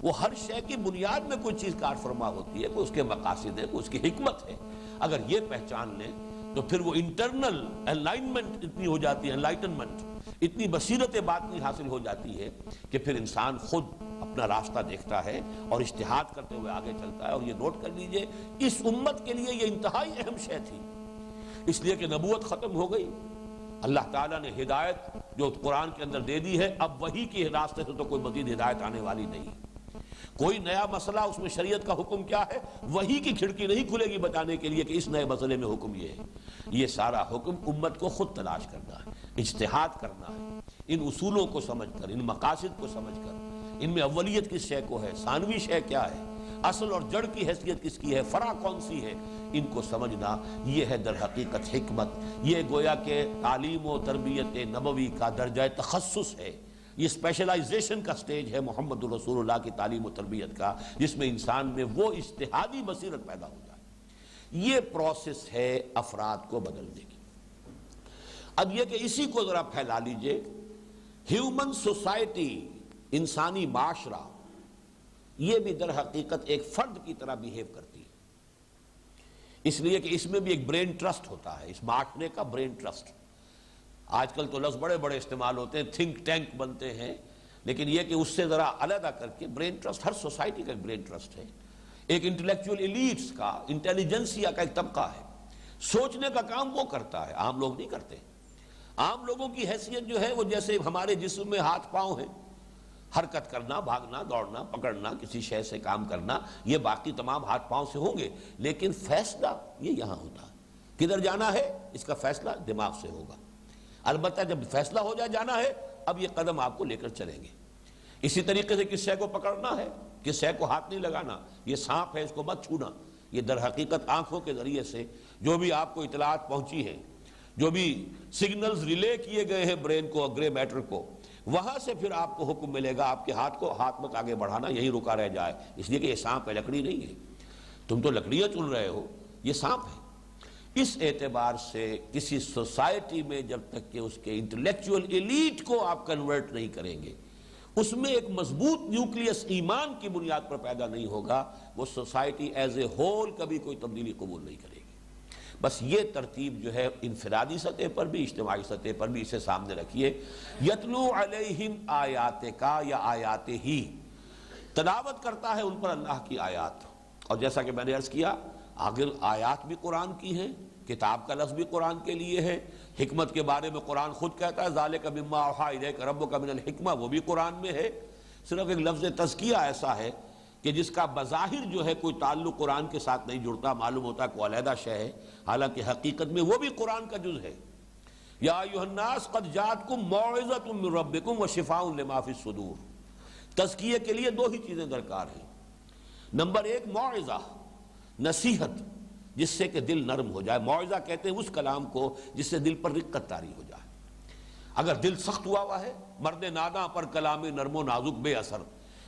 وہ ہر شے کی بنیاد میں کوئی چیز کار فرما ہوتی ہے، کوئی اس کے مقاصد ہے، کوئی اس کی حکمت ہے۔ اگر یہ پہچان لیں تو پھر وہ انٹرنل الائنمنٹ اتنی ہو جاتی ہے، انلائٹنمنٹ، اتنی بصیرت باطنی حاصل ہو جاتی ہے کہ پھر انسان خود اپنا راستہ دیکھتا ہے اور اجتہاد کرتے ہوئے آگے چلتا ہے۔ اور یہ نوٹ کر لیجئے، اس امت کے لیے یہ انتہائی اہم شے تھی، اس لیے کہ نبوت ختم ہو گئی، اللہ تعالیٰ نے ہدایت جو قرآن کے اندر دے دی ہے، اب وہی کے راستے سے تو کوئی مزید ہدایت آنے والی نہیں۔ کوئی نیا مسئلہ اس میں شریعت کا حکم کیا ہے، وہی کی کھڑکی نہیں کھلے گی بتانے کے لیے کہ اس نئے مسئلے میں حکم یہ ہے۔ یہ سارا حکم امت کو خود تلاش کرنا ہے، اجتہاد کرنا ہے، ان اصولوں کو سمجھ کر، ان مقاصد کو سمجھ کر، ان میں اولیت کس شے کو ہے، ثانوی شے کیا ہے، اصل اور جڑ کی حیثیت کس کی ہے، فرع کون سی ہے، ان کو سمجھنا، یہ ہے در حقیقت حکمت۔ یہ گویا کہ تعلیم و تربیت نبوی کا درجہ تخصص ہے، یہ اسپیشلائزیشن کا سٹیج ہے محمد رسول اللہ کی تعلیم و تربیت کا، جس میں انسان میں وہ اجتہادی بصیرت پیدا ہو جائے۔ یہ پروسیس ہے افراد کو بدلنے کی۔ اب یہ کہ اسی کو ذرا پھیلا لیجئے، ہیومن سوسائٹی، انسانی معاشرہ، یہ بھی در حقیقت ایک فرد کی طرح بیہیو کرتی ہے، اس لیے کہ اس میں بھی ایک برین ٹرسٹ ہوتا ہے، اس معاشرے کا برین ٹرسٹ۔ آج کل تو لفظ بڑے بڑے استعمال ہوتے ہیں، تھنک ٹینک بنتے ہیں، لیکن یہ کہ اس سے ذرا علیحدہ کر کے برین ٹرسٹ ہر سوسائٹی کا ایک برین ٹرسٹ ہے، ایک انٹلیکچوئل ایلیٹس کا، انٹیلیجنسیا کا ایک طبقہ ہے، سوچنے کا کام وہ کرتا ہے، عام لوگ نہیں کرتے۔ عام لوگوں کی حیثیت جو ہے وہ جیسے ہمارے جسم میں ہاتھ پاؤں ہیں، حرکت کرنا، بھاگنا، دوڑنا، پکڑنا، کسی شے سے کام کرنا، یہ باقی تمام ہاتھ پاؤں سے ہوں گے، لیکن فیصلہ یہ یہاں ہوتا ہے، کدھر جانا ہے اس کا فیصلہ دماغ سے ہوگا۔ البتہ جب فیصلہ ہو جائے جانا ہے، اب یہ قدم آپ کو لے کر چلیں گے۔ اسی طریقے سے کس شے کو پکڑنا ہے، کس شے کو ہاتھ نہیں لگانا، یہ سانپ ہے اس کو مت چھونا، یہ در حقیقت آنکھوں کے ذریعے سے جو بھی آپ کو اطلاعات پہنچی ہے، جو بھی سگنلز ریلے کیے گئے ہیں برین کو، گرے میٹر کو، وہاں سے پھر آپ کو حکم ملے گا آپ کے ہاتھ کو ہاتھ مت آگے بڑھانا، یہیں رکا رہ جائے، اس لیے کہ یہ سانپ ہے، لکڑی نہیں ہے، تم تو لکڑیاں چن رہے ہو، یہ سانپ ہے۔ اس اعتبار سے کسی سوسائٹی میں جب تک کہ اس کے انٹلیکچوئل ایلیٹ کو آپ کنورٹ نہیں کریں گے، اس میں ایک مضبوط نیوکلیس ایمان کی بنیاد پر پیدا نہیں ہوگا، وہ سوسائٹی ایز اے ہول کبھی کوئی تبدیلی قبول نہیں کرے گی۔ بس یہ ترتیب جو ہے انفرادی سطح پر بھی، اجتماعی سطح پر بھی اسے سامنے رکھیے۔ یتلو علیہم آیات کا یا آیات ہی، تلاوت کرتا ہے ان پر اللہ کی آیات، اور جیسا کہ میں نے عرض کیا، آخر آیات بھی قرآن کی ہیں، کتاب کا لفظ بھی قرآن کے لیے ہے، حکمت کے بارے میں قرآن خود کہتا ہے ذالک مما اوحی الیک ربک من الحکمہ، وہ بھی قرآن میں ہے۔ صرف ایک لفظ تزکیہ ایسا ہے کہ جس کا بظاہر جو ہے کوئی تعلق قرآن کے ساتھ نہیں جڑتا، معلوم ہوتا ہے کوئی علیحدہ شے ہے، حالانکہ حقیقت میں وہ بھی قرآن کا جز ہے۔ یا ایھا الناس قد جاءتکم موعظۃ من ربکم وشفاء لما فی الصدور۔ تزکیے کے لیے دو ہی چیزیں درکار ہیں، نمبر ایک موعظہ، نصیحت، جس سے کہ دل نرم ہو جائے۔ موعظہ کہتے ہیں اس کلام کو جس سے دل پر رقت طاری ہو جائے۔ اگر دل سخت ہوا ہے، مرد ناداں پر کلام نرم و نازک بے اثر،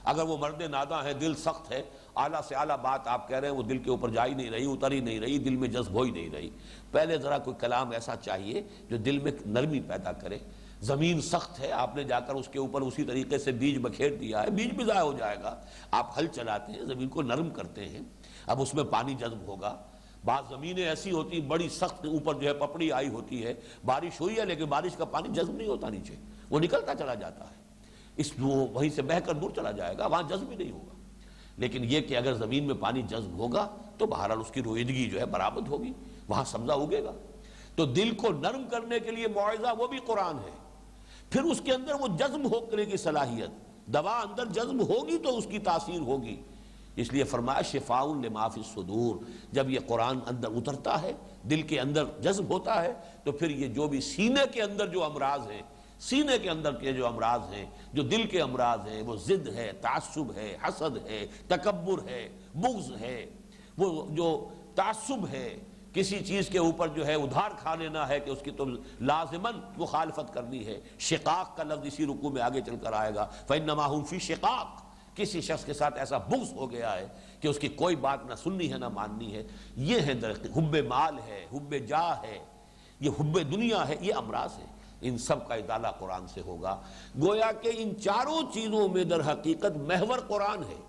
اگر وہ مرد ناداں ہے، دل سخت ہے، اعلیٰ سے اعلیٰ بات آپ کہہ رہے ہیں وہ دل کے اوپر جا ہی نہیں رہی، اتر ہی نہیں رہی، دل میں جذب ہو ہی نہیں رہی۔ پہلے ذرا کوئی کلام ایسا چاہیے جو دل میں نرمی پیدا کرے۔ زمین سخت ہے، آپ نے جا کر اس کے اوپر اسی طریقے سے بیج بکھیر دیا ہے، بیج بھی ضائع ہو جائے گا۔ آپ ہل چلاتے ہیں، زمین کو نرم کرتے ہیں، اب اس میں پانی جذب ہوگا، بعض زمینیں ایسی ہوتی ہیں بڑی سخت، اوپر جو ہے پپڑی آئی ہوتی ہے، بارش ہوئی ہے لیکن بارش کا پانی جذب نہیں ہوتا نیچے، وہ نکلتا چلا جاتا ہے، وہ وہیں سے بہہ کر دور چلا جائے گا، وہاں جذب ہی نہیں ہوگا۔ لیکن یہ کہ اگر زمین میں پانی جذب ہوگا تو بہرحال اس کی روئیدگی جو ہے برآمد ہوگی، وہاں سبزہ اگے گا۔ تو دل کو نرم کرنے کے لیے موعظہ وہ بھی قرآن ہے، پھر اس کے اندر وہ جذب ہونے کی صلاحیت، دوا اندر جذب ہوگی تو اس کی تاثیر ہوگی۔ اس لیے فرمایا شفاء لما فی الصدور، جب یہ قرآن اندر اترتا ہے، دل کے اندر جذب ہوتا ہے، تو پھر یہ جو بھی سینے کے اندر جو امراض ہیں، سینے کے اندر کے جو امراض ہیں، جو دل کے امراض ہیں، وہ ضد ہے، تعصب ہے، حسد ہے، تکبر ہے، بغض ہے، وہ جو تعصب ہے، کسی چیز کے اوپر جو ہے ادھار کھا لینا ہے کہ اس کی تو لازماً مخالفت کرنی ہے۔ شقاق کا لفظ اسی رکوع میں آگے چل کر آئے گا، فَإِنَّمَا هُمْ فِي شِقَاقٍ، کسی شخص کے ساتھ ایسا بغض ہو گیا ہے کہ اس کی کوئی بات نہ سننی ہے نہ ماننی ہے۔ یہ ہے درخت، حب مال ہے، حب جاہ ہے، یہ حب دنیا ہے، یہ امراض ہے، ان سب کا ازالہ قرآن سے ہوگا۔ گویا کہ ان چاروں چیزوں میں در حقیقت محور قرآن ہے۔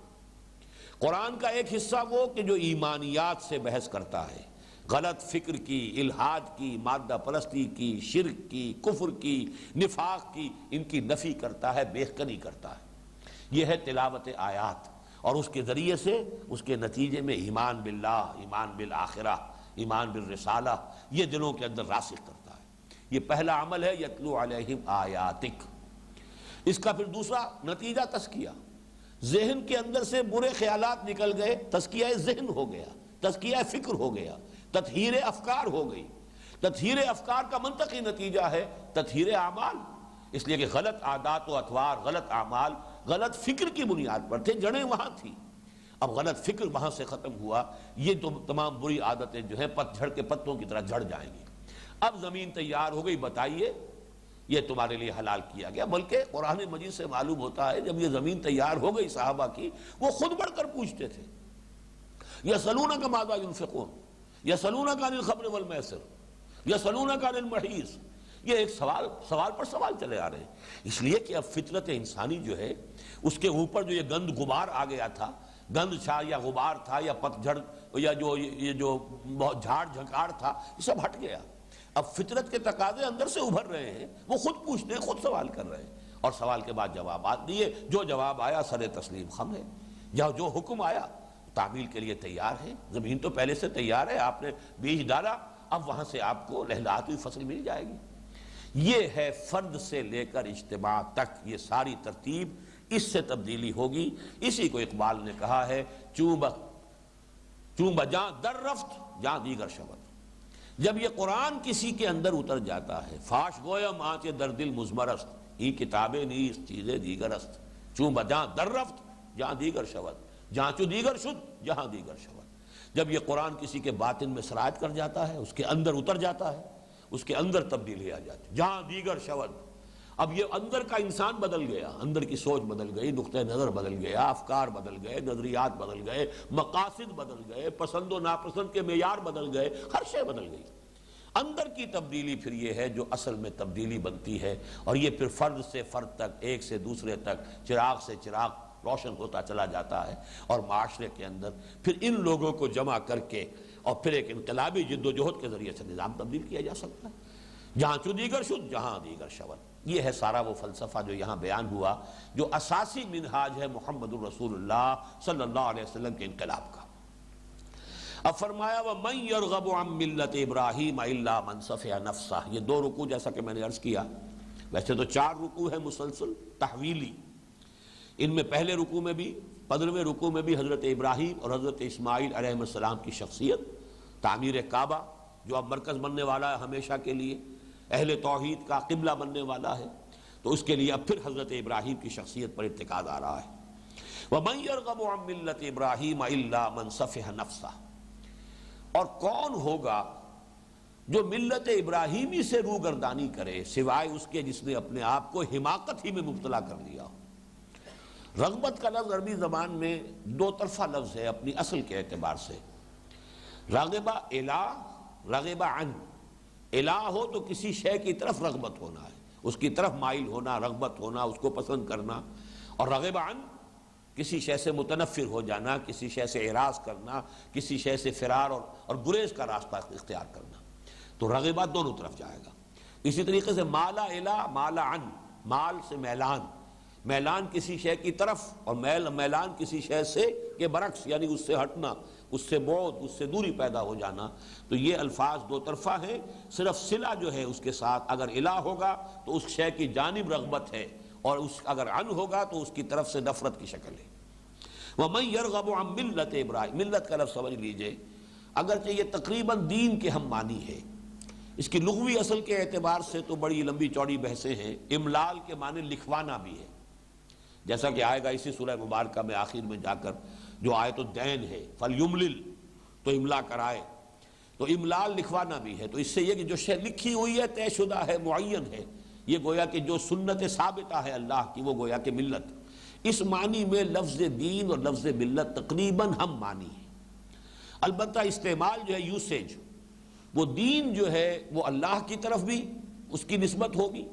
قرآن کا ایک حصہ وہ کہ جو ایمانیات سے بحث کرتا ہے، غلط فکر کی، الحاد کی، مادہ پرستی کی، شرک کی، کفر کی، نفاق کی، ان کی نفی کرتا ہے، بیخکنی کرتا ہے۔ یہ ہے تلاوت آیات، اور اس کے ذریعے سے اس کے نتیجے میں ایمان باللہ، ایمان بالآخرہ، ایمان بالرسالہ، یہ دلوں کے اندر راسخ کرتا ہے۔ یہ پہلا عمل ہے یتلو علیہم آیاتک۔ اس کا پھر دوسرا نتیجہ تزکیہ، ذہن کے اندر سے برے خیالات نکل گئے، تزکیہ ذہن ہو گیا، تزکیہ فکر ہو گیا، تطہیر افکار ہو گئی۔ تطہیر افکار کا منطقی نتیجہ ہے تطہیر اعمال، اس لیے کہ غلط عادات و اطوار، غلط اعمال غلط فکر کی بنیاد پر تھے، جڑیں وہاں تھی۔ اب غلط فکر وہاں سے ختم ہوا، یہ تو تمام بری عادتیں جو ہیں پت جھڑ کے پتوں کی طرح جھڑ جائیں گی۔ اب زمین تیار ہو گئی، بتائیے یہ تمہارے لیے حلال کیا گیا۔ بلکہ قرآن مجید سے معلوم ہوتا ہے جب یہ زمین تیار ہو گئی صحابہ کی، وہ خود بڑھ کر پوچھتے تھے، یسألونک ماذا ینفقون، یسألونک عن الخمر والمیسر، یسألونک عن المحیض۔ یہ ایک سوال پر سوال چلے آ رہے ہیں، اس لیے کہ اب فطرت انسانی جو ہے اس کے اوپر جو یہ گند غبار آ گیا تھا، گند چھا یا غبار تھا یا پتجھڑ یا یہ جو جھاڑ جھنکاڑ تھا، یہ سب ہٹ گیا۔ اب فطرت کے تقاضے اندر سے ابھر رہے ہیں، وہ خود پوچھتے ہیں، خود سوال کر رہے ہیں، اور سوال کے بعد جوابات دیے، جو جواب آیا سر تسلیم خم ہے، یا جو حکم آیا تعمیل کے لیے تیار ہے۔ زمین تو پہلے سے تیار ہے، آپ نے بیج ڈالا، اب وہاں سے آپ کو لہلاتی ہوئی فصل مل جائے گی۔ یہ ہے فرد سے لے کر اجتماع تک، یہ ساری ترتیب، اس سے تبدیلی ہوگی۔ اسی کو اقبال نے کہا ہے چون بجاں در رفت جاں دیگر شود۔ جب یہ قرآن کسی کے اندر اتر جاتا ہے، فاش گویم آنچ در دل مزمرست، ای کتابیں نیست چیزیں دیگر است، چون بجاں در رفت جاں دیگر شود، جہاں چو دیگر شد جہاں دیگر شود۔ جب یہ قرآن کسی کے باطن میں سرایت کر جاتا ہے، اس کے اندر اتر جاتا ہے، اس کے اندر تبدیلی آ جاتی ہے، جہاں دیگر شود۔ اب یہ اندر کا انسان بدل گیا، اندر کی سوچ بدل گئی، نقطہ نظر بدل گیا، افکار بدل گئے، نظریات بدل گئے، مقاصد بدل گئے، پسند و ناپسند کے معیار بدل گئے، ہر شے بدل گئی۔ اندر کی تبدیلی پھر یہ ہے جو اصل میں تبدیلی بنتی ہے، اور یہ پھر فرد سے فرد تک، ایک سے دوسرے تک، چراغ سے چراغ روشن ہوتا چلا جاتا ہے، اور معاشرے کے اندر پھر ان لوگوں کو جمع کر کے اور پھر ایک انقلابی جد و جہد کے ذریعے سے نظام تبدیل کیا جا سکتا ہے، جہاں چو دیگر شد جہاں دیگر شود۔ یہ ہے سارا وہ فلسفہ جو یہاں بیان ہوا، جو اساسی منہاج ہے محمد الرسول اللہ صلی اللہ علیہ وسلم کے انقلاب کا۔ اب فرمایا وَمَن يَرْغَبُ عَن مِّلَّةِ إِبْرَاهِيمَ إِلَّا مَن سَفِهَ نَفْسَهُ۔ یہ دو رکوع جیسا کہ میں نے عرض کیا، ویسے تو 4 رکوع ہے مسلسل تحویلی، ان میں پہلے رکوع میں بھی 15ویں رکوع میں بھی حضرت ابراہیم اور حضرت اسماعیل علیہ السلام کی شخصیت، تعمیر کعبہ جو اب مرکز بننے والا ہے ہمیشہ کے لیے، اہل توحید کا قبلہ بننے والا ہے، تو اس کے لیے اب پھر حضرت ابراہیم کی شخصیت پر ارتکاز آ رہا ہے۔ وَمَن يَرْغَبُ عَن مِّلَّةِ إِبْرَاهِيمَ إِلَّا مَن سَفِهَ نَفْسَهُ۔ اور کون ہوگا جو ملت ابراہیمی سے روگردانی کرے سوائے اس کے جس نے اپنے آپ کو حماقت ہی میں مبتلا کر لیا ہو۔ رغبت کا لفظ عربی زبان میں 2 طرفہ لفظ ہے اپنی اصل کے اعتبار سے، رغبہ الہ، رغبہ عن۔ الہ ہو تو کسی شے کی طرف رغبت ہونا ہے، اس کی طرف مائل ہونا، رغبت ہونا، اس کو پسند کرنا، اور رغبہ عن کسی شے سے متنفر ہو جانا، کسی شے سے اعراض کرنا، کسی شے سے فرار اور گریز کا راستہ اختیار کرنا. تو رغبہ دونوں طرف جائے گا. اسی طریقے سے مالا الا مالا عن، مال سے میلان، میلان کسی شے کی طرف اور میلان کسی شے سے کے برعکس، یعنی اس سے ہٹنا، اس سے بعد، اس سے دوری پیدا ہو جانا. تو یہ الفاظ دو طرفہ ہیں. صرف صلہ جو ہے اس کے ساتھ اگر الہ ہوگا تو اس شے کی جانب رغبت ہے، اور اگر عن ہوگا تو اس کی طرف سے نفرت کی شکل ہے. وَمَنْ يَرْغَبُ عَنْ مِلَّةِ إِبْرَاهِيمَ، ملت کا لفظ سمجھ لیجئے، اگرچہ یہ تقریباً دین کے ہم معنی ہے، اس کی لغوی اصل کے اعتبار سے تو بڑی لمبی چوڑی بحثیں ہیں. املال کے معنی لکھوانا بھی ہے، جیسا کہ آئے گا اسی سورہ مبارکہ میں آخر میں جا کر جو آیت الدین ہے، فَلْيُمْلِلْ، تو املا کرائے. تو املال لکھوانا بھی ہے. تو اس سے یہ کہ جو شے لکھی ہوئی ہے، طے شدہ ہے، معین ہے، یہ گویا کہ جو سنت ثابتہ ہے اللہ کی، وہ گویا کہ ملت. اس معنی میں لفظ دین اور لفظ ملت تقریباً ہم معنی ہیں. البتہ استعمال جو ہے، یوسیج، وہ دین جو ہے وہ اللہ کی طرف بھی اس کی نسبت ہوگی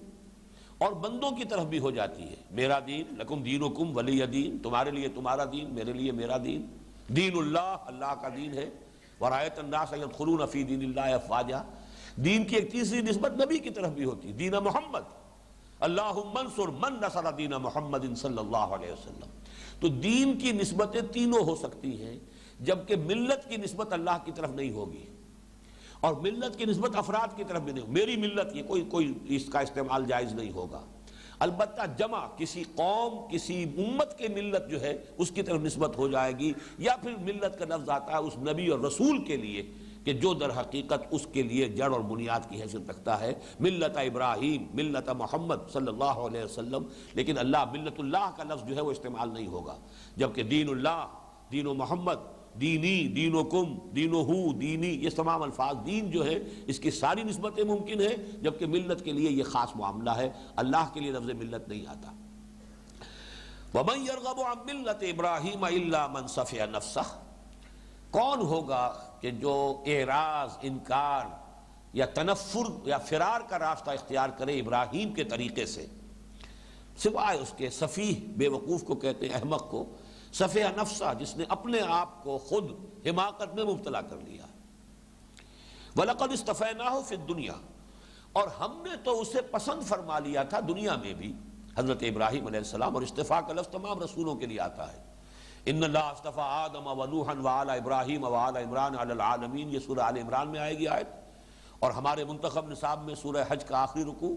اور بندوں کی طرف بھی ہو جاتی ہے. میرا دین، لکم دینکم ولی دین، تمہارے لیے تمہارا دین، میرے لیے میرا دین. دین اللہ، اللہ کا دین ہے. وَرَأَيْتَ النَّاسَ يَدْخُلُونَ فِي دِينِ اللَّهِ أَفْوَاجًا. دین کی ایک تیسری نسبت نبی کی طرف بھی ہوتی ہے، دین محمد. اللہم انصر من نصر دین محمد صلی اللہ علیہ وسلم. تو دین کی نسبتیں تینوں ہو سکتی ہیں، جبکہ ملت کی نسبت اللہ کی طرف نہیں ہوگی، اور ملت کی نسبت افراد کی طرف بھی نہیں. میری ملت، یہ کوئی اس کا استعمال جائز نہیں ہوگا. البتہ جمع کسی قوم، کسی امت کے ملت جو ہے اس کی طرف نسبت ہو جائے گی، یا پھر ملت کا لفظ آتا ہے اس نبی اور رسول کے لیے کہ جو در حقیقت اس کے لیے جڑ اور بنیاد کی حیثیت رکھتا ہے. ملت ابراہیم، ملت محمد صلی اللہ علیہ وسلم. لیکن اللہ، ملت اللہ کا لفظ جو ہے وہ استعمال نہیں ہوگا، جبکہ دین اللہ، دین و محمد، دینی، دینکم، دینہو، دینی، یہ تمام الفاظ دین جو ہے اس کی ساری نسبتیں ممکن ہیں، جبکہ ملت کے لیے یہ خاص معاملہ ہے. اللہ کے لیے لفظ ملت نہیں آتا. وَمَنْ يَرْغَبُ عَنْ مِلَّةِ إِبْرَاهِيمَ إِلَّا مَنْ سَفِهَ نَفْسَهُ. کون ہوگا کہ جو اعراض، انکار یا تنفر یا فرار کا راستہ اختیار کرے ابراہیم کے طریقے سے، سوائے اس کے سفیہ، بے وقوف کو کہتے ہیں، احمق کو، سفیہ نفسہ، جس نے اپنے آپ کو خود حماقت میں مبتلا کر لیا. وَلَقَدْ اصْطَفَيْنَاهُ فِي الدُّنْيَا، اور ہم نے تو اسے پسند فرما لیا تھا دنیا میں بھی، حضرت ابراہیم علیہ السلام. اور استفاء کا لفظ تمام رسولوں کے لیے آتا ہے. ان اللہ اصطفى آدم ونوحا وآل ابراہیم وآل عمران علی العالمین، یہ سورہ آل عمران میں آئے گی آیت. اور ہمارے منتخب نصاب میں سورہ حج کا آخری رکوع،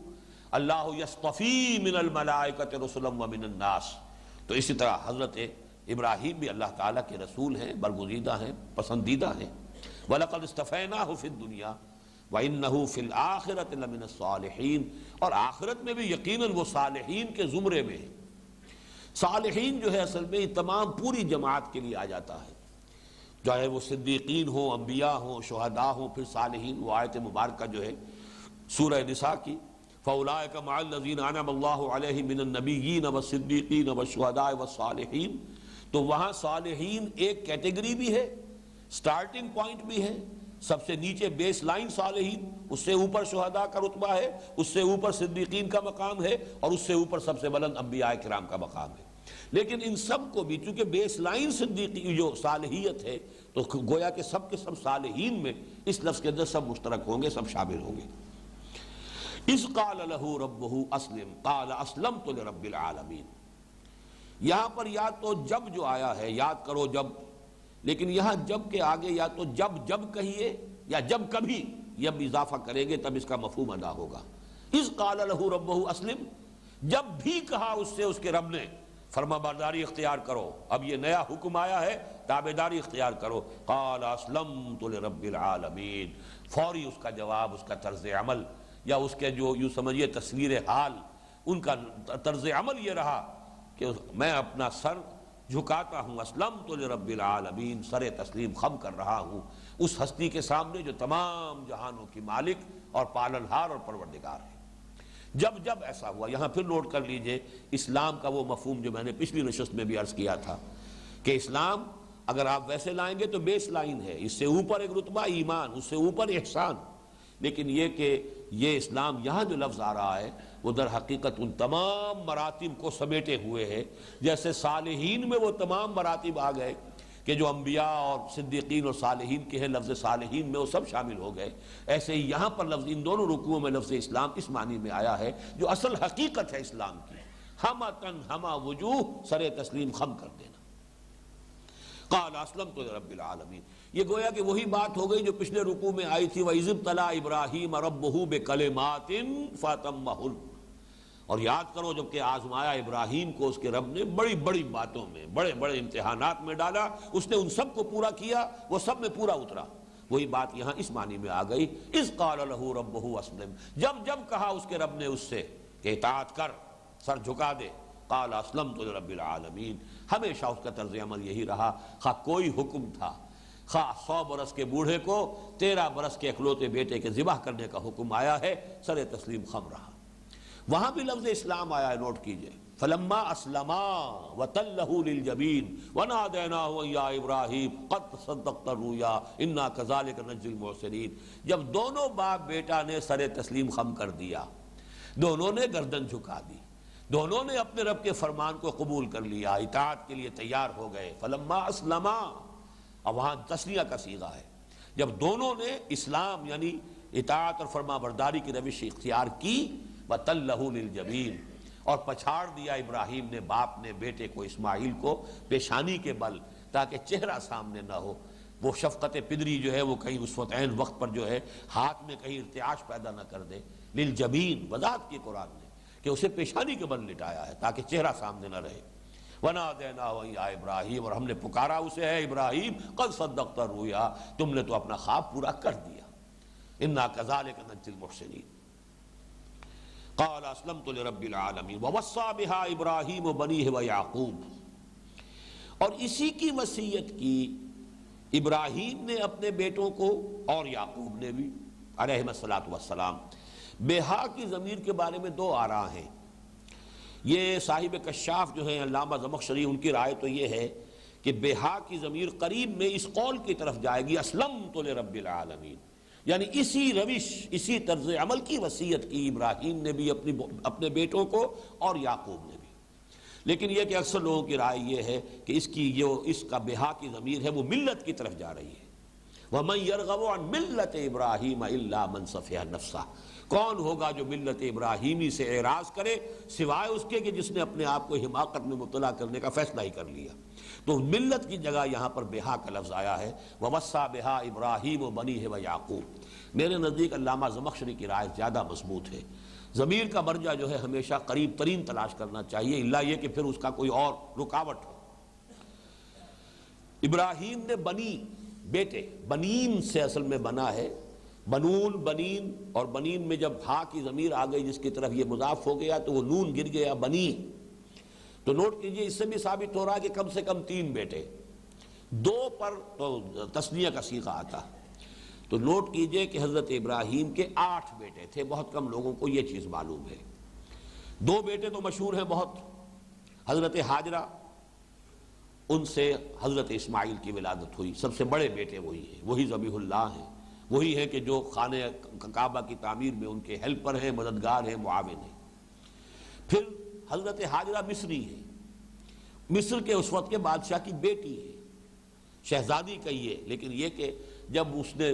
اللہ یصطفی من الملائکۃ رسلا ومن الناس. تو اسی طرح حضرت ابراہیم بھی اللہ تعالیٰ کے رسول ہیں، برگزیدہ ہیں، پسندیدہ ہیں. وَلَقَدْ اصْطَفَيْنَاهُ فِي الدُّنْيَا وَإِنَّهُ فِي الْآخِرَةِ لَمِنَ الصَّالِحِينَ. اور آخرت میں بھی یقیناً وہ صالحین کے زمرے میں ہے. صالحین جو ہے اصل میں تمام پوری جماعت کے لیے آ جاتا ہے، چاہے وہ صدیقین ہوں، انبیاء ہوں، شہداء ہوں، پھر صالحین. وہ آیت مبارکہ جو ہے سورہ نساء کی، فَأُولَٰئِكَ مَعَ الَّذِينَ أَنْعَمَ اللَّهُ عَلَيْهِم مِّنَ النَّبِيِّينَ وَالصِّدِّيقِينَ وَالشُّهَدَاءِ وَالصَّالِحِينَ. تو وہاں صالحین ایک کیٹیگری بھی ہے، سٹارٹنگ پوائنٹ بھی ہے. سب سے نیچے بیس لائن صالحین، اس سے اوپر شہداء کا رتبہ ہے، اس سے اوپر صدیقین کا مقام ہے، اور اس سے اوپر سب سے بلند انبیاء کرام کا مقام ہے. لیکن ان سب کو بھی چونکہ بیس لائن صدیقی جو صالحیت ہے، تو گویا کہ سب کے سب صالحین میں اس لفظ کے اندر سب مشترک ہوں گے، سب شامل ہوں گے. اذ قال له ربه اسلم قال اسلمت لرب العالمین. یہاں پر یا تو جب جو آیا ہے، یاد کرو جب، لیکن یہاں جب کے آگے یا تو جب کہیے یا جب کبھی یہ اضافہ کریں گے تب اس کا مفہوم ادا ہوگا. اذ قال له ربه اسلم، جب بھی کہا اس سے اس کے رب نے فرما برداری اختیار کرو، اب یہ نیا حکم آیا ہے، تابعداری اختیار کرو. قال اسلمت لرب العالمین، فوری اس کا جواب، اس کا طرز عمل، یا اس کے جو یوں سمجھیے تصویر حال، ان کا طرز عمل یہ رہا کہ میں اپنا سر جھکاتا ہوں، اسلمت لرب العالمین، سر تسلیم خم کر رہا ہوں اس ہستی کے سامنے جو تمام جہانوں کی مالک اور پالنہار اور پروردگار ہے. جب ایسا ہوا، یہاں پھر نوٹ کر لیجئے اسلام کا وہ مفہوم جو میں نے پچھلی نشست میں بھی عرض کیا تھا کہ اسلام اگر آپ ویسے لائیں گے تو بیس لائن ہے، اس سے اوپر ایک رتبہ ایمان، اس سے اوپر احسان. لیکن یہ کہ یہ اسلام یہاں جو لفظ آ رہا ہے وہ در حقیقت ان تمام مراتب کو سمیٹے ہوئے ہے، جیسے صالحین میں وہ تمام مراتب آ گئے کہ جو انبیاء اور صدیقین اور صالحین کے ہیں، لفظ صالحین میں وہ سب شامل ہو گئے، ایسے ہی یہاں پر لفظ ان دونوں رکوعوں میں لفظ اسلام اس معنی میں آیا ہے جو اصل حقیقت ہے اسلام کی، ہمتن ہما وجوہ، سر تسلیم خم کر دینا۔ قال اسلمت لرب العالمین، یہ گویا کہ وہی بات ہو گئی جو پچھلے رکوع میں آئی تھی، وَإِذِ ابْتَلَىٰ إِبْرَاهِيمَ رَبُّهُ بِكَلِمَاتٍ فَأَتَمَّهُنَّ، اور یاد کرو جب کہ آزمایا ابراہیم کو اس کے رب نے بڑی بڑی باتوں میں، بڑے بڑے امتحانات میں ڈالا، اس نے ان سب کو پورا کیا، وہ سب میں پورا اترا۔ وہی بات یہاں اس معنی میں آ گئی، اذ قال له ربه اسلم، جب کہا اس کے رب نے اس سے کہ اطاعت کر، سر جھکا دے، قال اسلمت لرب العالمین، ہمیشہ اس کا طرز عمل یہی رہا، خواہ کوئی حکم تھا، خواہ 100 برس کے بوڑھے کو 13 برس کے اکلوتے بیٹے کے ذبح کرنے کا حکم آیا ہے، سر تسلیم خم رہا۔ وہاں بھی لفظ اسلام آیا ہے، نوٹ کیجئے، فلما اسلما وتلہ للجبین ونادیناہ یا ابراہیم قد صدقت الرؤیا انا کذالک نجزی المحسنین، جب دونوں باپ بیٹا نے سر تسلیم خم کر دیا، دونوں نے گردن جھکا دی، دونوں نے اپنے رب کے فرمان کو قبول کر لیا، اطاعت کے لیے تیار ہو گئے، فلما اسلما، اب وہاں تسلیہ کا صیغہ ہے، جب دونوں نے اسلام یعنی اطاعت اور فرما برداری کی روش اختیار کی، وَتَلَّهُ لِلْجَبِينِ، اور پچھاڑ دیا ابراہیم نے، باپ نے بیٹے کو اسماعیل کو پیشانی کے بل، تاکہ چہرہ سامنے نہ ہو، وہ شفقت پدری جو ہے وہ کہیں اس وقت عین وقت پر جو ہے ہاتھ میں کہیں ارتعاش پیدا نہ کر دے، للجبین وضاحت کی قرآن نے کہ اسے پیشانی کے بل لٹایا ہے تاکہ چہرہ سامنے نہ رہے، وَنَادَيْنَاهُ يَا إِبْرَاهِيمُ، اور ہم نے پکارا اسے، ہے ابراہیم، قد صدقت الرؤیا، تم نے تو اپنا خواب پورا کر دیا، اِنَّا كَذَلِكَ نَجْزِي الْمُحْسِنِينَ۔ قال اسلمت لرب العالمین ووصى بها ابراہیم بنیہ ویعقوب، اور اسی کی وصیت کی ابراہیم نے اپنے بیٹوں کو اور یعقوب نے بھی علیہم الصلوۃ والسلام۔ بہا کی ضمیر کے بارے میں دو آراء ہیں، یہ صاحب کشاف جو ہیں علامہ زمخشری، ان کی رائے تو یہ ہے کہ بہا کی ضمیر قریب میں اس قول کی طرف جائے گی، اسلمت لرب العالمین، یعنی اسی روش، اسی طرز عمل کی وصیت کی ابراہیم نے بھی اپنے بیٹوں کو اور یعقوب نے بھی۔ لیکن یہ کہ اکثر لوگوں کی رائے یہ ہے کہ اس کا بہا کی ضمیر ہے وہ ملت کی طرف جا رہی ہے، وَمَن يَرْغَبُ عَن مِلَّةِ إِبْرَاهِيمَ إِلَّا مَن سَفِهَ نَفْسَهُ، کون ہوگا جو ملت ابراہیمی سے اعراض کرے سوائے اس کے کہ جس نے اپنے آپ کو حماقت میں مبتلا کرنے کا فیصلہ ہی کر لیا۔ تو ملت کی جگہ یہاں پر بہا کا لفظ آیا ہے، وَوَصَّى بِهَا إِبْرَاهِيمُ بَنِيهِ وَيَعْقُوب۔ میرے نزدیک علامہ زمخشری کی رائے زیادہ مضبوط ہے، ضمیر کا مرجع جو ہے ہمیشہ قریب ترین تلاش کرنا چاہیے، الا یہ کہ پھر اس کا کوئی اور رکاوٹ ہو۔ ابراہیم نے بنی، بیٹے، بنین سے اصل میں بنا ہے، بنون، بنین، اور بنین میں جب ہا کی ضمیر آ گئی جس کی طرف یہ مضاف ہو گیا تو وہ نون گر گیا، بنی۔ تو نوٹ کیجئے اس سے بھی ثابت ہو رہا ہے کہ کم سے کم 3 بیٹے، 2 پر تو تثنیہ کا صیغہ آتا، تو نوٹ کیجئے کہ حضرت ابراہیم کے 8 بیٹے تھے، بہت کم لوگوں کو یہ چیز معلوم ہے۔ 2 بیٹے تو مشہور ہیں بہت، حضرت حاجرہ، ان سے حضرت اسماعیل کی ولادت ہوئی، سب سے بڑے بیٹے وہی ہیں، وہی ذبیح اللہ ہیں، وہی ہیں کہ جو خانہ کعبہ کی تعمیر میں ان کے ہیلپر ہیں، مددگار ہیں، معاون ہیں۔ پھر حضرت حاجرہ مصری ہے، مصر کے اس وقت کے بادشاہ کی بیٹی ہے، شہزادی کہیے، لیکن یہ کہ جب اس نے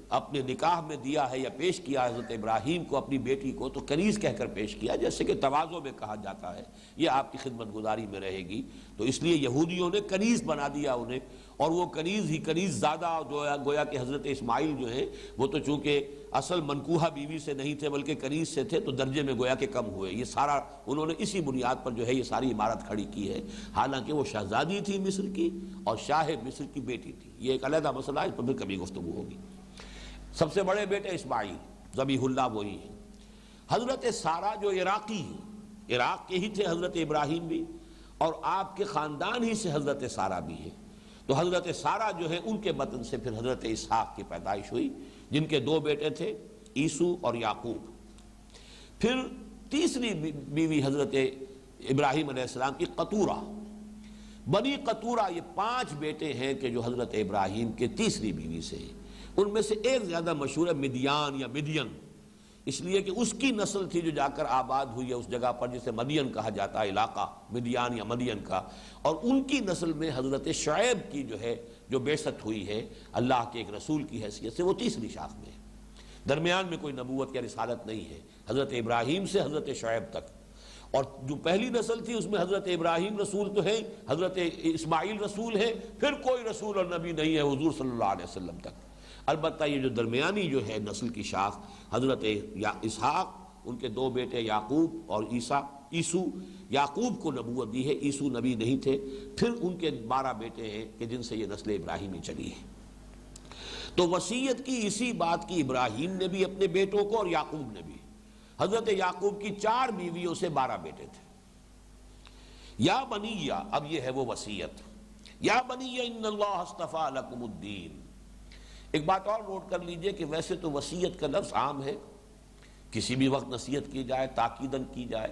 اپنے نکاح میں دیا ہے یا پیش کیا حضرت ابراہیم کو اپنی بیٹی کو تو کنیز کہہ کر پیش کیا، جیسے کہ تواضع میں کہا جاتا ہے، یہ آپ کی خدمت گزاری میں رہے گی، تو اس لیے یہودیوں نے کنیز بنا دیا انہیں، اور وہ کنیز ہی کنیز زیادہ گویا کہ حضرت اسماعیل جو ہیں وہ تو چونکہ اصل منکوحہ بیوی سے نہیں تھے بلکہ کنیز سے تھے، تو درجے میں گویا کہ کم ہوئے، یہ سارا انہوں نے اسی بنیاد پر جو ہے یہ ساری عمارت کھڑی کی ہے، حالانکہ وہ شہزادی تھی مصر کی اور شاہ مصر کی بیٹی تھی، یہ ایک علیحدہ مسئلہ ہے، اس پر پھر کبھی گفتگو ہوگی۔ سب سے بڑے بیٹے اسماعیل، ذبیح اللہ وہی ہیں۔ حضرت سارہ جو عراقی ہیں، عراق کے ہی تھے حضرت ابراہیم بھی، اور آپ کے خاندان ہی سے حضرت سارہ بھی ہے، تو حضرت سارہ جو ہے ان کے بطن سے پھر حضرت اسحاق کی پیدائش ہوئی، جن کے 2 بیٹے تھے، عیسو اور یعقوب۔ پھر تیسری بیوی حضرت ابراہیم علیہ السلام کی قطورہ، بنی قطورہ، یہ 5 بیٹے ہیں کہ جو حضرت ابراہیم کے تیسری بیوی سے ہیں، ان میں سے ایک زیادہ مشہور ہے مدیان یا مدین، اس لیے کہ اس کی نسل تھی جو جا کر آباد ہوئی ہے اس جگہ پر جسے مدین کہا جاتا ہے، علاقہ مدیان یا مدین کا، اور ان کی نسل میں حضرت شعیب کی جو بعثت ہوئی ہے اللہ کے ایک رسول کی حیثیت سے، وہ تیسری شاخ میں ہے۔ درمیان میں کوئی نبوت یا رسالت نہیں ہے، حضرت ابراہیم سے حضرت شعیب تک، اور جو پہلی نسل تھی اس میں حضرت ابراہیم رسول تو ہے، حضرت اسماعیل رسول ہے، پھر کوئی رسول اور نبی نہیں ہے حضور صلی اللہ علیہ وسلم تک۔ البتہ یہ جو درمیانی جو ہے نسل کی شاخ، حضرت اسحاق، ان کے دو بیٹے یعقوب اور عیسو، یعقوب کو نبوت دی ہے، عیسو نبی نہیں تھے، پھر ان کے 12 بیٹے ہیں کہ جن سے یہ نسل ابراہیمی چلی ہے۔ تو وصیت کی اسی بات کی ابراہیم نے بھی اپنے بیٹوں کو اور یعقوب نے بھی۔ حضرت یعقوب کی 4 بیویوں سے 12 بیٹے تھے۔ یا بنی، اب یہ ہے وہ وصیت، یا بنی ان اللہ اصطفیٰ لکم الدین۔ ایک بات اور نوٹ کر لیجئے کہ ویسے تو وصیت کا لفظ عام ہے، کسی بھی وقت نصیحت کی جائے، تاکیداً کی جائے،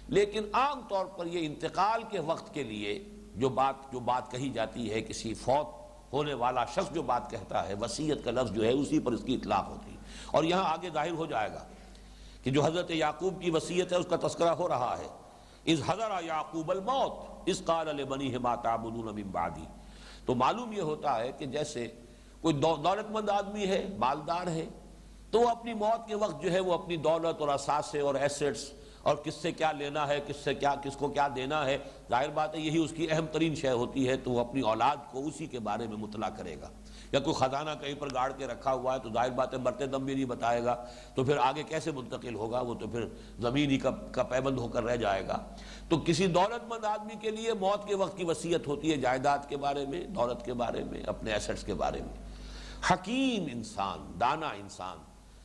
لیکن عام طور پر یہ انتقال کے وقت کے لیے جو بات کہی جاتی ہے، کسی فوت ہونے والا شخص جو بات کہتا ہے، وصیت کا لفظ جو ہے اسی پر اس کی اطلاق ہوتی ہے۔ اور یہاں آگے ظاہر ہو جائے گا کہ جو حضرت یعقوب کی وصیت ہے اس کا تذکرہ ہو رہا ہے، اذ حضر یعقوب الموت اذ قال لبنیہ ما تعبدون من بعدی۔ تو معلوم یہ ہوتا ہے کہ جیسے کوئی دولت مند آدمی ہے، مالدار ہے، تو وہ اپنی موت کے وقت جو ہے وہ اپنی دولت اور اثاثے اور ایسٹس اور کس سے کیا لینا ہے، کس کو کیا دینا ہے، ظاہر بات ہے یہی اس کی اہم ترین شے ہوتی ہے، تو وہ اپنی اولاد کو اسی کے بارے میں مطلع کرے گا۔ یا کوئی خزانہ کہیں پر گاڑ کے رکھا ہوا ہے تو ظاہر بات ہے مرتے دم بھی نہیں بتائے گا، تو پھر آگے کیسے منتقل ہوگا، وہ تو پھر زمین ہی کا پیبند ہو کر رہ جائے گا۔ تو کسی دولت مند آدمی کے لیے موت کے وقت کی وصیت ہوتی ہے جائیداد کے بارے میں، دولت کے بارے میں، اپنے ایسٹس کے بارے میں۔ حکیم انسان، دانا انسان،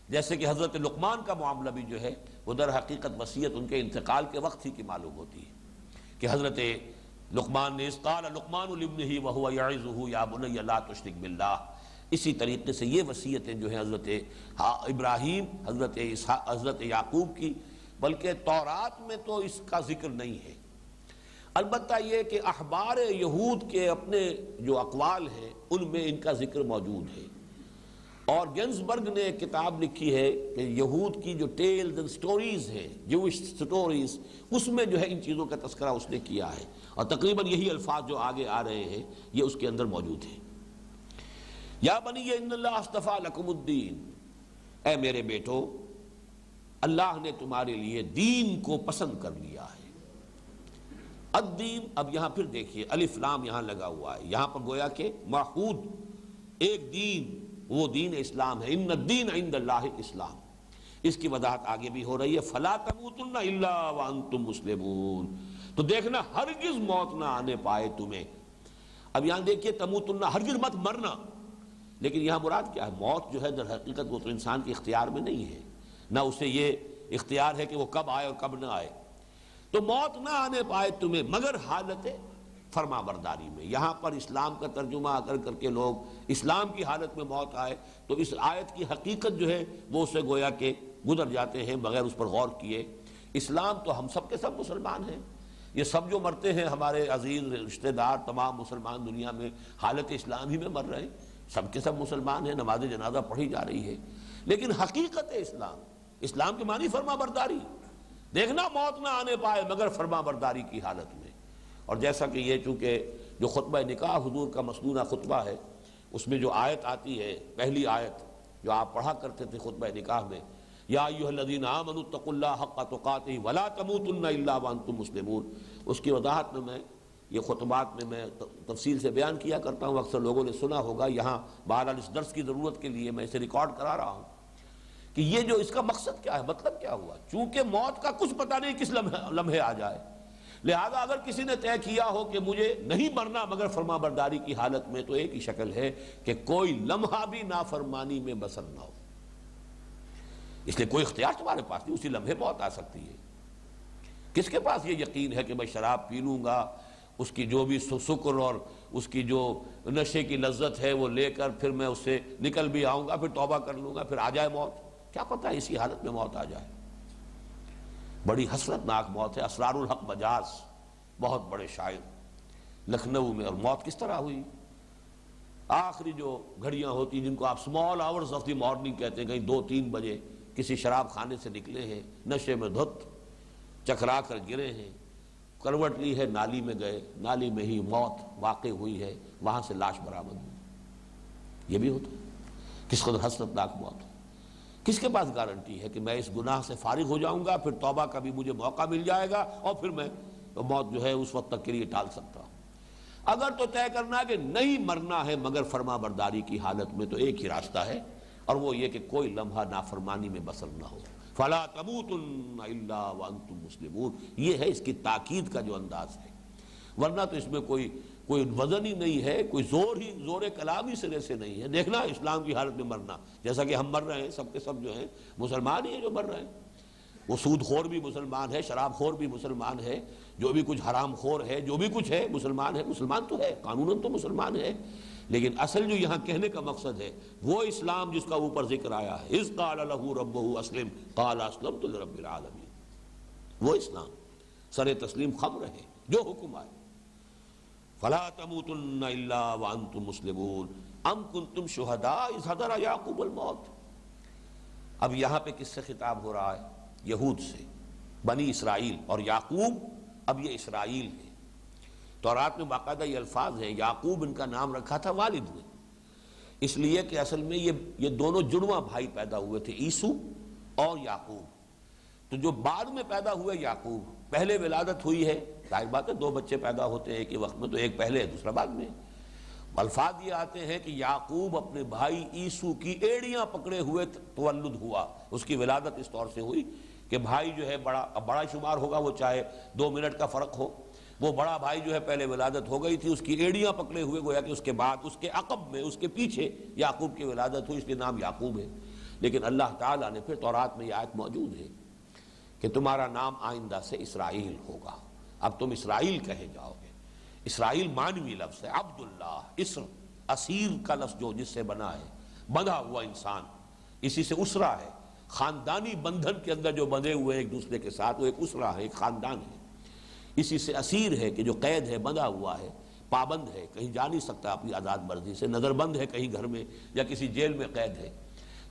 جیسے کہ حضرت لقمان کا معاملہ بھی جو ہے وہ در حقیقت وصیت ان کے انتقال کے وقت ہی کی معلوم ہوتی ہے کہ حضرت لقمان نے اذ قال لقمان لابنہ وہو یعظہ یا بنی لا تشرک باللہ، اسی طریقے سے یہ وصیتیں جو ہیں حضرت ابراہیم، حضرت یعقوب کی، بلکہ تورات میں تو اس کا ذکر نہیں ہے۔ البتہ یہ کہ احبار یہود کے اپنے جو اقوال ہیں ان میں ان کا ذکر موجود ہے، اور گنزبرگ نے ایک کتاب لکھی ہے کہ یہود کی جو ٹیلز اینڈ سٹوریز ہیں، جوش سٹوریز، اس میں جو ہے ان چیزوں کا تذکرہ اس نے کیا ہے، اور تقریباً یہی الفاظ جو آگے آ رہے ہیں یہ اس کے اندر موجود ہیں۔ یا بنی ان اللہ اصطفیٰ لکم الدین، اے میرے بیٹو اللہ نے تمہارے لیے دین کو پسند کر لیا ہے۔ الدین، اب یہاں پھر دیکھیے الف لام یہاں لگا ہوا ہے، یہاں پر گویا کہ معہود ایک دین، وہ دین اسلام ہے، ان الدین عند اللہ الاسلام۔ اس کی وضاحت آگے بھی ہو رہی ہے، فلا تموتن الا وانتم مسلمون، تو دیکھنا ہرگز موت نہ آنے پائے تمہیں۔ اب یہاں دیکھیے تموتن، ہرگز مت مرنا، لیکن یہاں مراد کیا ہے؟ موت جو ہے در حقیقت وہ تو انسان کے اختیار میں نہیں ہے، نہ اسے یہ اختیار ہے کہ وہ کب آئے اور کب نہ آئے۔ تو موت نہ آنے پائے تمہیں مگر حالت فرما برداری میں۔ یہاں پر اسلام کا ترجمہ کر کے لوگ اسلام کی حالت میں موت آئے تو اس آیت کی حقیقت جو ہے وہ اسے گویا کہ گزر جاتے ہیں بغیر اس پر غور کیے۔ اسلام تو ہم سب کے سب مسلمان ہیں، یہ سب جو مرتے ہیں ہمارے عزیز رشتہ دار تمام مسلمان دنیا میں حالت اسلام ہی میں مر رہے ہیں، سب کے سب مسلمان ہیں، نماز جنازہ پڑھی جا رہی ہے، لیکن حقیقت اسلام کے معنی فرما برداری، دیکھنا موت نہ آنے پائے مگر فرما برداری کی حالت میں۔ اور جیسا کہ یہ چونکہ جو خطبہ نکاح حضور کا مسنونہ خطبہ ہے، اس میں جو آیت آتی ہے، پہلی آیت جو آپ پڑھا کرتے تھے خطبہ نکاح میں، یا ایھا الذین آمنوا اتقوا اللہ حق تقاتہ ولا تموتن الا وانتم مسلمون، اس کی وضاحت میں یہ خطبات میں تفصیل سے بیان کیا کرتا ہوں، اکثر لوگوں نے سنا ہوگا، یہاں بہرحال اس درس کی ضرورت کے لیے میں اسے ریکارڈ کرا رہا ہوں کہ یہ جو اس کا مقصد کیا ہے، مطلب کیا ہوا۔ چونکہ موت کا کچھ پتہ نہیں کس لمحے آ جائے، لہذا اگر کسی نے طے کیا ہو کہ مجھے نہیں مرنا مگر فرما برداری کی حالت میں، تو ایک ہی شکل ہے کہ کوئی لمحہ بھی نافرمانی میں بسر نہ ہو، اس لیے کوئی اختیار تمہارے پاس نہیں، اسی لمحے موت آ سکتی ہے۔ کس کے پاس یہ یقین ہے کہ میں شراب پی لوں گا، اس کی جو بھی سکر اور اس کی جو نشے کی لذت ہے وہ لے کر پھر میں اس سے نکل بھی آؤں گا، پھر توبہ کر لوں گا، پھر آ جائے موت؟ کیا پتہ اسی حالت میں موت آ جائے۔ بڑی حسرت ناک موت ہے۔ اسرار الحق مجاز، بہت بڑے شاعر، لکھنؤ میں، اور موت کس طرح ہوئی؟ آخری جو گھڑیاں ہوتی جن کو آپ small hours of the morning کہتے ہیں، کہیں 2-3 بجے کسی شراب خانے سے نکلے ہیں، نشے میں دھت، چکرا کر گرے ہیں، کروٹ لی ہے، نالی میں گئے، نالی میں ہی موت واقع ہوئی ہے، وہاں سے لاش برآمد ہوئی۔ یہ بھی ہوتا ہے، کس قدر حسرتناک موت ہے۔ کس کے پاس گارنٹی ہے کہ میں اس گناہ سے فارغ ہو جاؤں گا، پھر توبہ کا بھی مجھے موقع مل جائے گا اور پھر میں موت جو ہے اس وقت تک کے لیے ٹال سکتا ہوں؟ اگر تو طے کرنا کہ نہیں مرنا ہے مگر فرما برداری کی حالت میں، تو ایک ہی راستہ ہے، اور وہ یہ کہ کوئی لمحہ نافرمانی میں بسر نہ ہو۔ فَلَا تَمُوتُنَّ إِلَّا وَأَنْتُمْ مُسْلِمُونَ، یہ ہے اس کی تاکید کا جو انداز ہے، ورنہ تو اس میں کوئی وزن ہی نہیں ہے، کوئی زور کلام ہی سرے سے نہیں ہے۔ دیکھنا اسلام کی حالت میں مرنا، جیسا کہ ہم مر رہے ہیں، سب کے سب جو ہیں مسلمان ہی ہیں جو مر رہے ہیں۔ وہ سود خور بھی مسلمان ہے، شراب خور بھی مسلمان ہے، جو بھی کچھ حرام خور ہے، جو بھی کچھ ہے مسلمان ہے، مسلمان تو ہے، قانوناً تو مسلمان ہے، لیکن اصل جو یہاں کہنے کا مقصد ہے وہ اسلام جس کا اوپر ذکر آیا ہے، اذ قال له ربه اسلم قال اسلمت لرب العالمین، وہ اسلام سر تسلیم خم رہے جو حکم آئے۔ فلا تموتن الا وانتم مسلمون ام کنتم شہداء اذ حضر یعقوب الموت۔ اب یہاں پہ کس سے خطاب ہو رہا ہے؟ یہود سے، بنی اسرائیل، اور یعقوب اب یہ اسرائیل ہے۔ تورات میں باقاعدہ یہ الفاظ ہیں، یعقوب ان کا نام رکھا تھا والد نے، اس لیے کہ اصل میں یہ دونوں جڑواں بھائی پیدا ہوئے تھے، عیسو اور یعقوب۔ تو جو بعد میں پیدا ہوئے یعقوب، پہلے ولادت ہوئی ہے، ظاہر بات ہے 2 بچے پیدا ہوتے ہیں ایک ہی وقت میں، تو ایک پہلے ہے دوسرا بعد میں۔ الفاظ یہ آتے ہیں کہ یعقوب اپنے بھائی عیسو کی ایڑیاں پکڑے ہوئے تولد ہوا، اس کی ولادت اس طور سے ہوئی کہ بھائی جو ہے بڑا شمار ہوگا، وہ چاہے 2 منٹ کا فرق ہو، وہ بڑا بھائی جو ہے پہلے ولادت ہو گئی تھی، اس کی ایڑیاں پکڑے ہوئے، گویا کہ اس کے بعد اس کے عقب میں اس کے پیچھے یعقوب کی ولادت ہوئی، اس لیے نام یعقوب ہے۔ لیکن اللہ تعالیٰ نے پھر تورات میں یہ آیت موجود ہے کہ تمہارا نام آئندہ سے اسرائیل ہوگا، اب تم اسرائیل کہے جاؤ گے۔ اسرائیل معنوی لفظ ہے، عبداللہ، اسر، اسیر کا لفظ جو جس سے بنا ہے، بندھا ہوا انسان، اسی سے اسرا ہے، خاندانی بندھن کے اندر جو بندھے ہوئے ایک دوسرے کے ساتھ، وہ ایک اسرا ہے، ایک خاندان ہے۔ اسی سے اسیر ہے کہ جو قید ہے، بندھا ہوا ہے، پابند ہے، کہیں جا نہیں سکتا اپنی آزاد مرضی سے، نظر بند ہے کہیں گھر میں یا کسی جیل میں قید ہے۔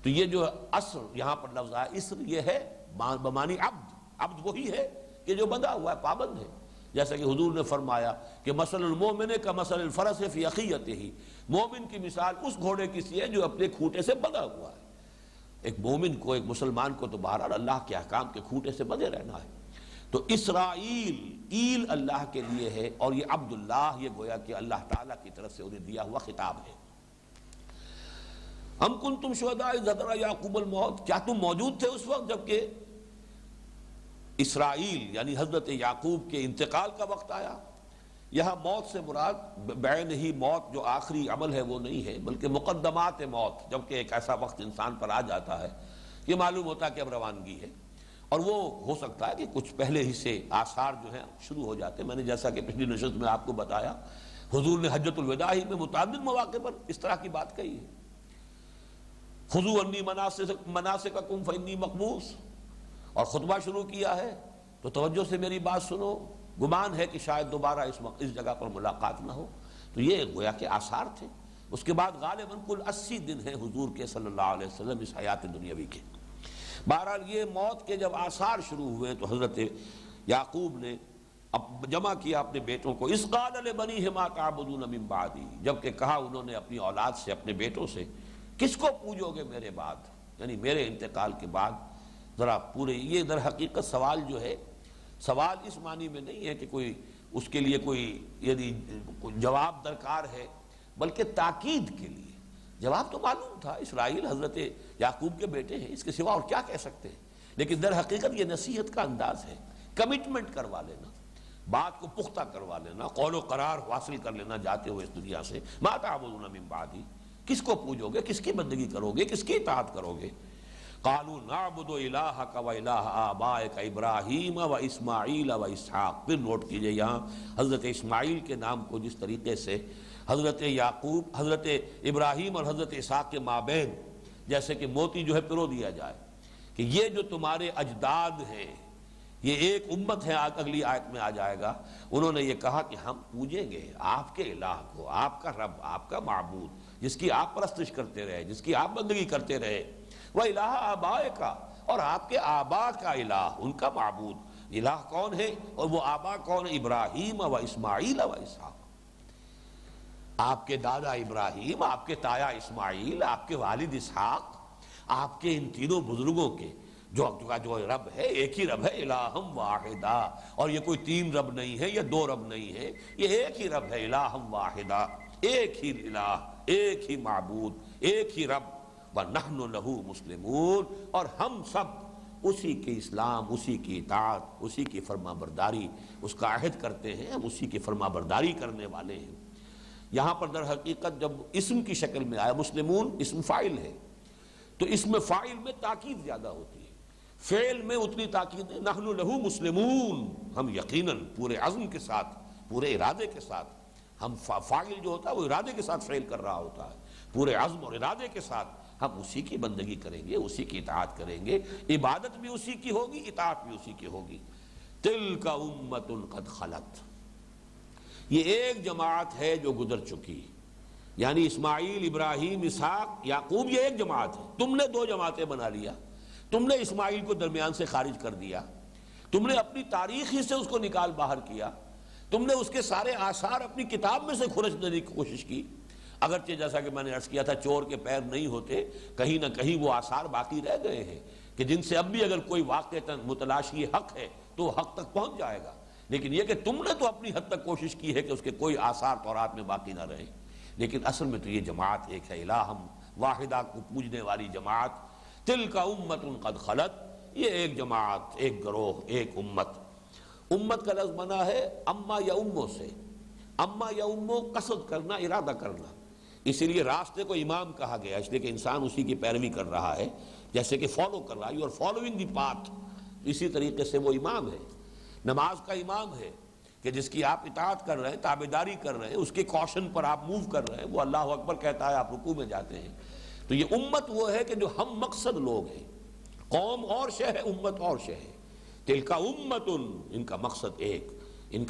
تو یہ جو اسر یہاں پر لفظ ہے، اسر، یہ ہے بمانی عبد، عبد وہی ہے کہ جو بندھا ہوا ہے، پابند ہے۔ جیسا کہ حضور نے فرمایا کہ مثل المومن کا مثل الفرس فی عقیتہ، مومن کی مثال اس گھوڑے کی سی ہے جو اپنے کھوٹے سے بندھا ہوا ہے۔ ایک مومن کو، ایک مسلمان کو تو بہرحال اللہ کے احکام کے کھوٹے سے بندھے رہنا ہے۔ تو اسرائیل، ایل اللہ کے لیے ہے، اور یہ عبداللہ، یہ گویا کہ اللہ تعالیٰ کی طرف سے انہیں دیا ہوا خطاب ہے۔ ام کنتم شہداء اذ حضر یعقوب الموت، کیا تم موجود تھے اس وقت جب کہ اسرائیل یعنی حضرت یعقوب کے انتقال کا وقت آیا؟ یہاں موت سے مراد بعین ہی موت جو آخری عمل ہے وہ نہیں ہے، بلکہ مقدمات موت، جبکہ ایک ایسا وقت انسان پر آ جاتا ہے یہ معلوم ہوتا ہے کہ اب روانگی ہے، اور وہ ہو سکتا ہے کہ کچھ پہلے ہی سے آثار جو ہیں شروع ہو جاتے ہیں۔ میں نے جیسا کہ پچھلی نشست میں آپ کو بتایا، حضور نے حجۃ الوداع ہی میں متعدد مواقع پر اس طرح کی بات کہی ہے، خذوا عنی مناسککم فانی مقبوس، اور خطبہ شروع کیا ہے تو توجہ سے میری بات سنو، گمان ہے کہ شاید دوبارہ اس جگہ پر ملاقات نہ ہو۔ تو یہ گویا کہ آثار تھے۔ اس کے بعد غالباً کل 80 دن ہیں حضور کے صلی اللہ علیہ وسلم اس حیات دنیاوی کے۔ بہرحال یہ موت کے جب آثار شروع ہوئے تو حضرت یعقوب نے اب جمع کیا اپنے بیٹوں کو، اذ قال لبنیہ ما تعبدون من بعدی، جبکہ کہا انہوں نے اپنی اولاد سے، اپنے بیٹوں سے، کس کو پوجو گے میرے بعد، یعنی میرے انتقال کے بعد۔ ذرا پورے یہ در حقیقت سوال جو ہے، سوال اس معنی میں نہیں ہے کہ کوئی اس کے لیے کوئی یعنی جواب درکار ہے، بلکہ تاکید کے لیے۔ جواب تو معلوم تھا، اسرائیل حضرت یعقوب کے بیٹے ہیں، اس کے سوا اور کیا کہہ سکتے ہیں، لیکن در حقیقت یہ نصیحت کا انداز ہے، کمٹمنٹ کروا لینا، بات کو پختہ کروا لینا، قول و قرار حاصل کر لینا جاتے ہوئے اس دنیا سے۔ ما تعبدون من بعدی، کس کو پوجو گے، کس کی بندگی کرو گے، کس کی اطاعت کرو گے؟ قالوا نعبد الہک و الہ آبائک ابراہیم و اسماعیل و اسحاق۔ پھر نوٹ کیجئے یہاں حضرت اسماعیل کے نام کو جس طریقے سے حضرت یعقوب، حضرت ابراہیم اور حضرت اسحاق کے مابین جیسے کہ موتی جو ہے پرو دیا جائے کہ یہ جو تمہارے اجداد ہیں یہ ایک امت ہے، اگلی آیت میں آ جائے گا، انہوں نے یہ کہا کہ ہم پوجیں گے آپ کے الہ کو، آپ کا رب، آپ کا معبود، جس کی آپ پرستش کرتے رہے، جس کی آپ بندگی کرتے رہے، وَإِلَٰهَ آبَائِكَ، اور آپ کے آبا کا الہ، ان کا معبود۔ الہ کون ہے اور وہ آبا کون ہے؟ ابراہیم و اسماعیل و اسحاق، آپ کے دادا ابراہیم، آپ کے تایا اسماعیل، آپ کے والد اسحاق، آپ کے ان تینوں بزرگوں کے جو رب ہے ایک ہی رب ہے، الہم واحدہ، اور یہ کوئی تین رب نہیں ہے، یہ دو رب نہیں ہے، یہ ایک ہی رب ہے، الہم واحدہ، ایک ہی الہ، ایک ہی معبود، ایک ہی رب، وَنَحْنُ لَهُ مُسْلِمُونَ، اور ہم سب اسی کے اسلام، اسی کی اطاعت، اسی کی فرما برداری، اس کا عہد کرتے ہیں، ہم اسی کی فرما برداری کرنے والے ہیں۔ یہاں پر در حقیقت جب اسم کی شکل میں آیا، مسلمون اسم فاعل ہے، تو اسم فاعل میں تاکید زیادہ ہوتی ہے، فعل میں اتنی تاکید ہے، نحن لہو مسلمون، ہم یقیناً پورے عزم کے ساتھ، پورے ارادے کے ساتھ، ہم فاعل جو ہوتا ہے وہ ارادے کے ساتھ فعل کر رہا ہوتا ہے، پورے عزم اور ارادے کے ساتھ ہم اسی کی بندگی کریں گے، اسی کی اطاعت کریں گے، عبادت بھی اسی کی ہوگی، اطاعت بھی اسی کی ہوگی۔ تلک امۃ قد خلت، یہ ایک جماعت ہے جو گزر چکی، یعنی اسماعیل، ابراہیم، اسحاق، یعقوب، یہ ایک جماعت ہے، تم نے دو جماعتیں بنا لیا، تم نے اسماعیل کو درمیان سے خارج کر دیا، تم نے اپنی تاریخ ہی سے اس کو نکال باہر کیا، تم نے اس کے سارے آثار اپنی کتاب میں سے کھرچنے کی کوشش کی، اگرچہ جیسا کہ میں نے عرض کیا تھا چور کے پیر نہیں ہوتے، کہیں نہ کہیں وہ آثار باقی رہ گئے ہیں کہ جن سے اب بھی اگر کوئی واقعتاً متلاشی حق ہے تو وہ حق تک پہنچ جائے گا، لیکن یہ کہ تم نے تو اپنی حد تک کوشش کی ہے کہ اس کے کوئی آثار تورات میں باقی نہ رہے، لیکن اصل میں تو یہ جماعت ایک ہے، الہم واحدہ کو پوجنے والی جماعت۔ تلک امۃ قد خلت، یہ ایک جماعت، ایک گروہ، ایک امت۔ امت کا لفظ بنا ہے اما یا امو سے، اما یا امو قصد کرنا، ارادہ کرنا، اسی لیے راستے کو امام کہا گیا، اس لیے کہ انسان اسی کی پیروی کر رہا ہے، جیسے کہ فالو کر رہا ہے، you are following the path, اسی طریقے سے وہ امام ہے، نماز کا امام ہے کہ جس کی آپ اطاعت کر رہے ہیں، تابعداری کر رہے ہیں، اس کے کوشن پر آپ موو کر رہے ہیں، وہ اللہ اکبر کہتا ہے آپ رکوع میں جاتے ہیں۔ تو یہ امت وہ ہے کہ جو ہم مقصد لوگ ہیں، قوم اور شے ہے، امت اور شے ہے۔ تلک امت، ان کا مقصد ایک، ان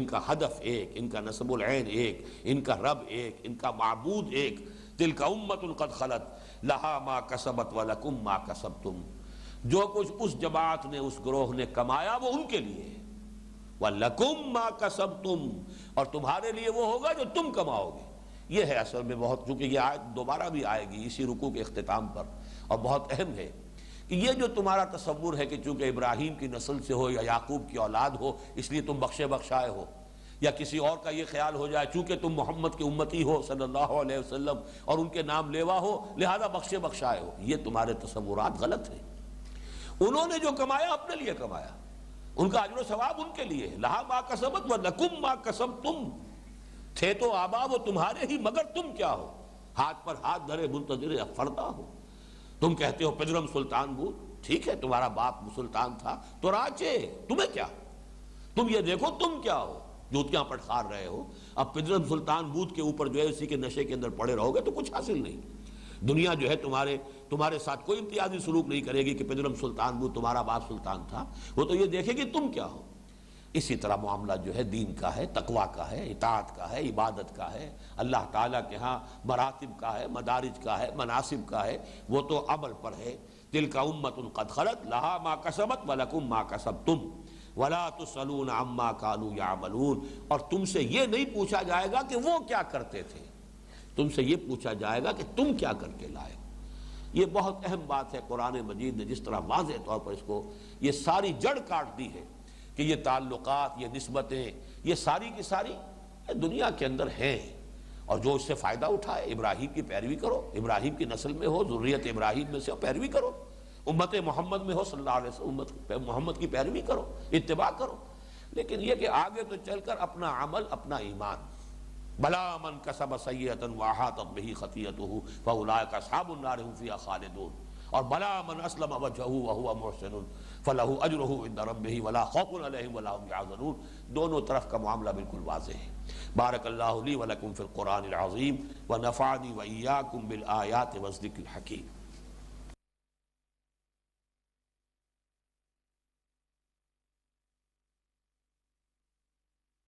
کا ہدف ایک، ان کا نسب العین ایک، ان کا رب ایک، ان کا معبود ایک۔ تلک امت قد خلت لہا ما کسبت ولکم ما کسبتم، جو کچھ اس جماعت نے، اس گروہ نے کمایا وہ ان کے لیے ہے، وَلَكُمْ مَا كَسَبْتُمْ، اور تمہارے لیے وہ ہوگا جو تم کماؤ گے۔ یہ ہے اصل میں بہت، چونکہ یہ آیت دوبارہ بھی آئے گی اسی رکوع کے اختتام پر، اور بہت اہم ہے کہ یہ جو تمہارا تصور ہے کہ چونکہ ابراہیم کی نسل سے ہو یا یعقوب کی اولاد ہو اس لیے تم بخشے بخشائے ہو، یا کسی اور کا یہ خیال ہو جائے چونکہ تم محمد کے امتی ہو صلی اللہ علیہ وسلم اور ان کے نام لیوا ہو لہذا بخشے بخشائے ہو، یہ تمہارے تصورات غلط ہیں۔ انہوں نے جو کمایا اپنے لیے کمایا، ان کا اجر و ثواب ان کے لیے ہے، لہا ما کسبت ولکم ما کسبتم، تھے تو آبا وہ تمہارے ہی مگر تم کیا ہو، ہاتھ پر ہاتھ دھرے منتظر فردا ہو۔ تم کہتے ہو پدرم سلطان بود، ٹھیک ہے تمہارا باپ سلطان تھا تو راچے، تمہیں کیا، تم یہ دیکھو تم کیا ہو، جوتیاں پٹخار رہے ہو، اب پدرم سلطان بود کے اوپر جو ہے اسی کے نشے کے اندر پڑے رہو گے تو کچھ حاصل نہیں۔ دنیا جو ہے تمہارے ساتھ کوئی امتیازی سلوک نہیں کرے گی کہ پدرم سلطان بود تمہارا باپ سلطان تھا، وہ تو یہ دیکھے گی تم کیا ہو۔ اسی طرح معاملہ جو ہے دین کا ہے، تقویٰ کا ہے، اطاعت کا ہے، عبادت کا ہے، اللہ تعالیٰ کے ہاں مراتب کا ہے، مدارج کا ہے، مناسب کا ہے، وہ تو عمل پر ہے۔ تلک امۃ قد خلت لہا ما کسبت ولکم ما کسبتم ولا تسألون عما كانوا يعملون، اور تم سے یہ نہیں پوچھا جائے گا کہ وہ کیا کرتے تھے، تم سے یہ پوچھا جائے گا کہ تم کیا کر کے لائے۔ یہ بہت اہم بات ہے، قرآن مجید نے جس طرح واضح طور پر اس کو یہ ساری جڑ کاٹ دی ہے کہ یہ تعلقات، یہ نسبتیں، یہ ساری کی ساری دنیا کے اندر ہیں، اور جو اس سے فائدہ اٹھائے ابراہیم کی پیروی کرو، ابراہیم کی نسل میں ہو، ذریت ابراہیم میں سے ہو، پیروی کرو، امت محمد میں ہو صلی اللہ علیہ وسلم، امت محمد کی پیروی کرو، اتباع کرو۔ لیکن یہ کہ آگے تو چل کر اپنا عمل، اپنا ایمان، بلا من کسب سیئۃ واحاطت بہ خطیئتہ فاولئک اصحاب النار هم فیہا خالدون، اور بلا من اسلم وجہہ وہو محسن فلہ اجرہ عند ربہ ولا خوف علیہم ولا هم یحزنون۔ دونوں طرف کا معاملہ بالکل واضح ہے۔ بارک اللہ لی ولکم فی القرآن العظیم ونفعنی وإیاکم بالآیات والذکر الحکیم۔